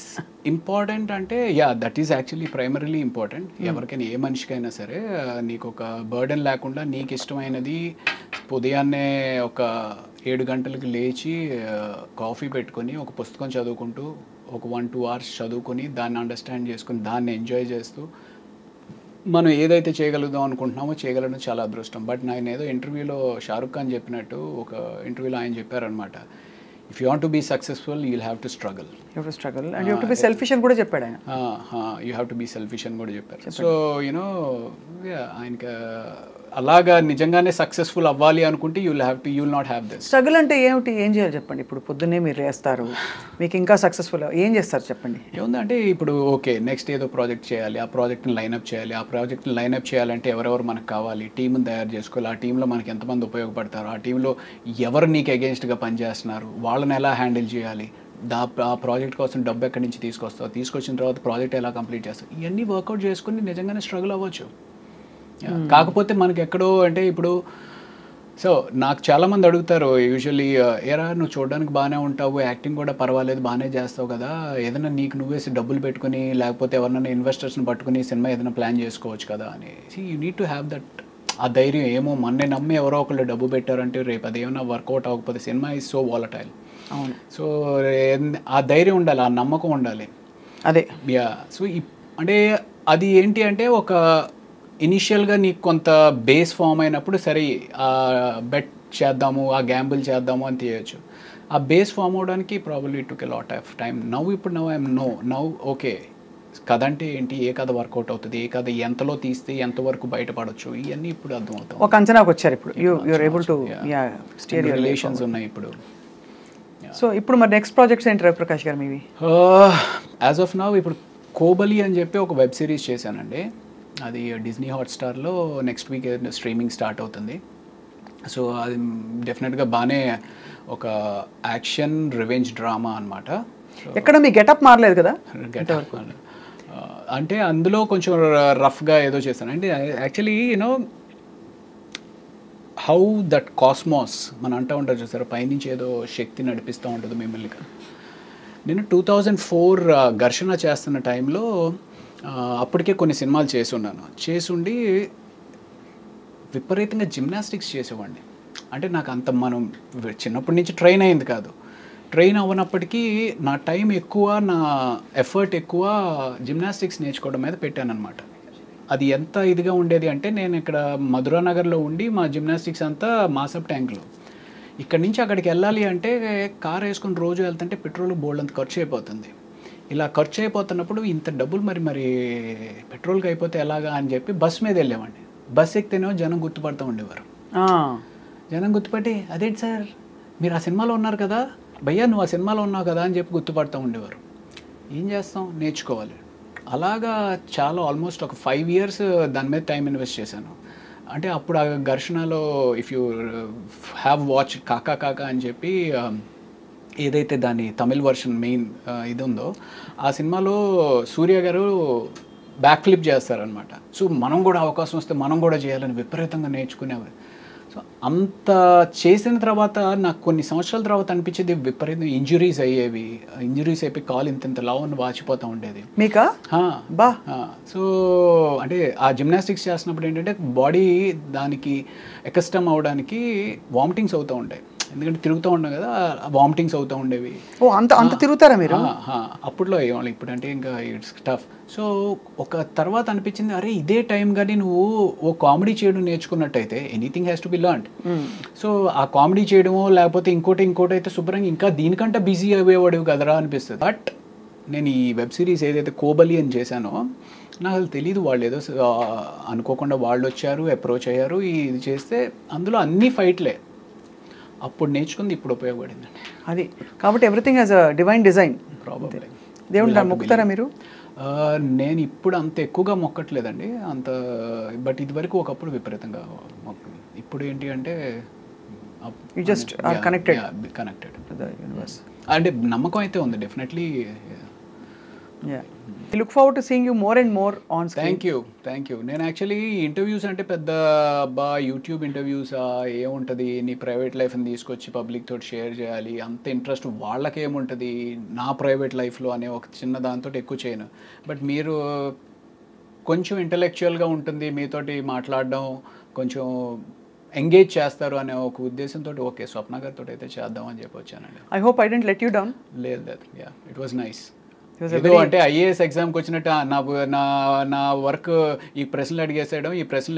important అంటే that is actually primarily important. ఎవరికైనా ఏ మనిషికైనా సరే నీకు ఒక బర్డెన్ లేకుండా నీకు ఇష్టమైనది ఉదయాన్నే ఒక 7 గంటలకు లేచి కాఫీ పెట్టుకొని ఒక పుస్తకం చదువుకుంటూ ఒక 1-2 hours చదువుకొని దాన్ని అండర్స్టాండ్ చేసుకుని దాన్ని ఎంజాయ్ చేస్తూ మనం ఏదైతే చేయగలుగుదాం అనుకుంటున్నామో చేయగలడం చాలా అదృష్టం. బట్ నేను ఏదో ఇంటర్వ్యూలో షారుఖ్ ఖాన్ చెప్పినట్టు ఒక ఇంటర్వ్యూలో ఆయన చెప్పారనమాట, if you want to be successful you will have to struggle. You have to struggle and you have to be selfish అని కూడా చెప్పాడు ఆయన. You have to be selfish అని కూడా చెప్పారు. సో యూనో ఆయనకి అలాగా నిజంగానే సక్సెస్ఫుల్ అవ్వాలి అనుకుంటే you will not have this. Struggle అంటే ఏమిటి, ఏం చేయాలి చెప్పండి? ఇప్పుడు పొద్దున్నే మీరు వేస్తారు, మీకు ఇంకా సక్సెస్ఫుల్ ఏం చేస్తారు చెప్పండి? ఏముందంటే ఇప్పుడు ఓకే నెక్స్ట్ ఏదో ప్రాజెక్ట్ చేయాలి, ఆ ప్రాజెక్ట్ని లైనప్ చేయాలి, ఆ ప్రాజెక్ట్ని లైనప్ చేయాలంటే ఎవరెవరు మనకు కావాలి, టీంని తయారు చేసుకోవాలి, ఆ టీంలో మనకి ఎంతమంది ఉపయోగపడతారు, ఆ టీంలో ఎవరు నీకు అగేన్స్ట్గా పనిచేస్తున్నారు, వాళ్ళని ఎలా హ్యాండిల్ చేయాలి, ఆ ప్రాజెక్ట్ కోసం డబ్బు ఎక్కడి నుంచి తీసుకొస్తావు, తీసుకొచ్చిన తర్వాత ప్రాజెక్ట్ ఎలా కంప్లీట్ చేస్తావు, ఇవన్నీ వర్కౌట్ చేసుకుని నిజంగానే స్ట్రగుల్ అవ్వచ్చు. కాకపోతే మనకి ఎక్కడో అంటే ఇప్పుడు సో నాకు చాలామంది అడుగుతారు యూజువల్లీ, ఏరా నువ్వు చూడడానికి బాగానే ఉంటావు, యాక్టింగ్ కూడా పర్వాలేదు బాగానే చేస్తావు కదా, ఏదైనా నీకు నువ్వేసి డబ్బులు పెట్టుకుని లేకపోతే ఎవరైనా ఇన్వెస్టర్స్ని పట్టుకుని సినిమా ఏదైనా ప్లాన్ చేసుకోవచ్చు కదా అని. You need to have that, ఆ ధైర్యం. ఏమో మొన్నే నమ్మి ఎవరో ఒకళ్ళు డబ్బు పెట్టారంటే రేపు అదేమన్నా వర్కౌట్ అవ్వకపోతే సినిమా ఈజ్ సో వాలటైల్. అవును. సో ఆ ధైర్యం ఉండాలి, ఆ నమ్మకం ఉండాలి. అదే సో అంటే అది ఏంటి అంటే ఒక ఇనిషియల్గా నీకు కొంత బేస్ ఫామ్ అయినప్పుడు సరే బెట్ చేద్దాము, ఆ గ్యాంబుల్ చేద్దాము అని తీయచ్చు. ఆ బేస్ ఫామ్ అవడానికి probably took a lot of time. ఇప్పుడు ఐఎమ్ నౌ ఓకే కథ అంటే ఏంటి, ఏ కథ వర్కౌట్ అవుతుంది, ఏ కథ ఎంతలో తీస్తే ఎంతవరకు బయటపడవచ్చు, ఇవన్నీ ఇప్పుడు అర్థమవుతాయి. ఒక అంచనాకు వచ్చారు ఇప్పుడు. You're able to steer your relations ఉన్నాయి ఇప్పుడు. సో ఇప్పుడు మరి నెక్స్ట్ ప్రాజెక్ట్స్ ఏంటి రవిప్రకాష్ గారు మీవి? యాజ్ ఆఫ్ నౌ ఇప్పుడు కోబలి అని చెప్పి ఒక వెబ్ సిరీస్ చేశానండి. అది డిజ్నీ హాట్స్టార్లో నెక్స్ట్ వీక్ స్ట్రీమింగ్ స్టార్ట్ అవుతుంది. సో అది డెఫినెట్గా బాగానే ఒక యాక్షన్ రివెంజ్ డ్రామా అనమాట. ఎక్కడ మీ గెటప్ మారలేదు కదా? గెటప్ అంటే అందులో కొంచెం రఫ్గా ఏదో చేశాను అంటే actually you know how that cosmos మనం అంటూ ఉంటారు చూసారు, పైనుంచి ఏదో శక్తి నడిపిస్తూ ఉంటుంది మిమ్మల్ని. నేను 2004 ఘర్షణ చేస్తున్న టైంలో అప్పటికే కొన్ని సినిమాలు చేసుండి విపరీతంగా జిమ్నాస్టిక్స్ చేసేవాడిని. అంటే నాకు అంత మనం చిన్నప్పటి నుంచి ట్రైన్ అయింది కాదు, ట్రైన్ అవ్వనప్పటికీ నా టైం ఎక్కువ, నా ఎఫర్ట్ ఎక్కువ జిమ్నాస్టిక్స్ నేర్చుకోవడం మీద పెట్టాను అనమాట. అది ఎంత ఇదిగా ఉండేది అంటే నేను ఇక్కడ మధురానగర్లో ఉండి మా జిమ్నాస్టిక్స్ అంతా మాసప్ ట్యాంక్లో, ఇక్కడి నుంచి అక్కడికి వెళ్ళాలి అంటే కార్ వేసుకొని రోజు వెళ్తుంటే పెట్రోల్ బోల్డ్ అంత ఖర్చు అయిపోతుంది. ఇలా ఖర్చు అయిపోతున్నప్పుడు ఇంత డబ్బులు మరి పెట్రోల్కి అయిపోతే ఎలాగా అని చెప్పి బస్ మీద వెళ్ళేవాడిని. బస్ ఎక్కితేనేమో జనం గుర్తుపడుతూ ఉండేవారు. జనం గుర్తుపట్టి అదేంటి సార్ మీరు ఆ సినిమాలో ఉన్నారు కదా, భయ్యా నువ్వు ఆ సినిమాలో ఉన్నావు కదా అని చెప్పి గుర్తుపడుతూ ఉండేవారు. ఏం చేస్తాం, నేర్చుకోవాలి. అలాగా చాలా ఆల్మోస్ట్ ఒక 5 years దాని మీద టైం ఇన్వెస్ట్ చేశాను. అంటే అప్పుడు ఆ ఘర్షణలో ఇఫ్ యూ హ్యావ్ వాచ్ కాకా కాకా అని చెప్పి ఏదైతే దాని తమిళ్ వర్షన్ మెయిన్ ఇది ఉందో ఆ సినిమాలో సూర్య గారు బ్యాక్ ఫ్లిప్ చేస్తారనమాట. సో మనం కూడా అవకాశం వస్తే మనం కూడా చేయాలని విపరీతంగా నేర్చుకునేవారు. సో అంత చేసిన తర్వాత నాకు కొన్ని సంవత్సరాల తర్వాత అనిపించేది విపరీతం ఇంజురీస్ అయ్యేవి, ఇంజురీస్ అయిపోయి కాలు ఇంత లావుని వాచిపోతూ ఉండేది మీకా బా. సో అంటే ఆ జిమ్నాస్టిక్స్ చేస్తున్నప్పుడు ఏంటంటే బాడీ దానికి ఎకస్టమ్ అవడానికి వామిటింగ్స్ అవుతూ ఉంటాయి, ఎందుకంటే తిరుగుతూ ఉన్నాం కదా, వామిటింగ్స్ అవుతూ ఉండేవి. ఓ అంత అంత తిరుగుతారా మీరు? అప్పట్లో అయ్యేవాళ్ళు, ఇప్పుడంటే ఇంకా ఇట్స్ టఫ్. సో ఒక తర్వాత అనిపించింది, అరే ఇదే టైం కానీ నువ్వు ఓ కామెడీ చేయడం నేర్చుకున్నట్టయితే anything has to be learned. So ఆ కామెడీ చేయడమో లేకపోతే ఇంకోటి అయితే శుభ్రంగా ఇంకా దీనికంటే బిజీ అయ్యేవాడు కదరా అనిపిస్తుంది. బట్ నేను ఈ వెబ్ సిరీస్ ఏదైతే కోబలి అని చేశానో నాకు అసలు తెలీదు, వాళ్ళు ఏదో అనుకోకుండా వాళ్ళు వచ్చారు, అప్రోచ్ అయ్యారు, ఇది చేస్తే అందులో అన్ని ఫైట్లే. అప్పుడు నేర్చుకుంది ఇప్పుడు ఉపయోగపడిందండి. అది కాబట్టి everything has a divine design. Probably. దేవుడు మొక్కుతారా మీరు? నేను ఇప్పుడు అంత ఎక్కువగా మొక్కట్లేదండి అంత, బట్ ఇదివరకు ఒకప్పుడు విపరీతంగా మొక్కింది. ఇప్పుడు ఏంటి అంటే you just are connected to the universe. అంటే నమ్మకం అయితే ఉంది definitely. I look forward to seeing you more and more on screen. Thank you. నేను యాక్చువల్లీ ఇంటర్వ్యూస్ అంటే పెద్ద యూట్యూబ్ ఇంటర్వ్యూస్ ఏముంటుంది, నీ ప్రైవేట్ లైఫ్ని తీసుకొచ్చి పబ్లిక్ తోటి షేర్ చేయాలి అంత ఇంట్రెస్ట్ వాళ్ళకేముంటుంది, నా ప్రైవేట్ లైఫ్లో అనే ఒక చిన్న దాంతో ఎక్కువ చేయను. బట్ మీరు కొంచెం ఇంటలెక్చువల్గా ఉంటుంది, మీతోటి మాట్లాడడం కొంచెం ఎంగేజ్ చేస్తారు అనే ఒక ఉద్దేశంతో ఓకే స్వప్న గారితో అయితే చేద్దాం అని చెప్పి వచ్చానండి. I hope I didn't let you down. లేదు, ఇట్ వాజ్ నైస్. ఏదో అంటే ఐఏఎస్ ఎగ్జామ్కి వచ్చినట్టు నా వర్క్ ఈ ప్రశ్నలు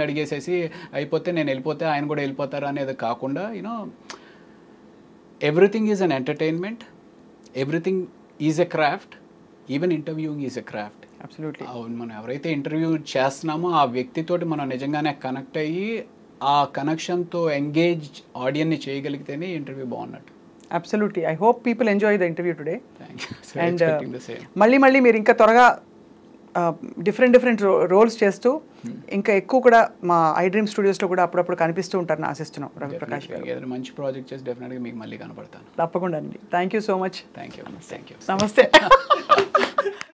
అడిగేసేసి అయిపోతే నేను వెళ్ళిపోతే ఆయన కూడా వెళ్ళిపోతారు అనేది కాకుండా you know everything is an entertainment, everything is a craft, even interviewing is a craft. Absolutely. మనం ఎవరైతే ఇంటర్వ్యూ చేస్తున్నామో ఆ వ్యక్తితోటి మనం నిజంగానే కనెక్ట్ అయ్యి ఆ కనెక్షన్తో ఎంగేజ్ ఆడియన్ని చేయగలిగితేనే ఇంటర్వ్యూ బాగున్నట్టు. Absolutely. I hope people enjoy the interview today. Thank you. So and expecting the same. మళ్ళీ మీరు ఇంకా త్వరగా డిఫరెంట్ రోల్స్ చేస్తూ ఇంకా ఎక్కువ కూడా మా ఐ డ్రీమ్ స్టూడియోస్లో కూడా అప్పుడప్పుడు కనిపిస్తూ ఉంటారని ఆశిస్తున్నాం రవి ప్రకాష్ గారు. ఏదైనా మంచి ప్రాజెక్ట్ చేసి డెఫినెట్గా మీకు మళ్ళీ కనపడతాను. తప్పకుండా అండి. Thank you so much. Thank you. నమస్తే.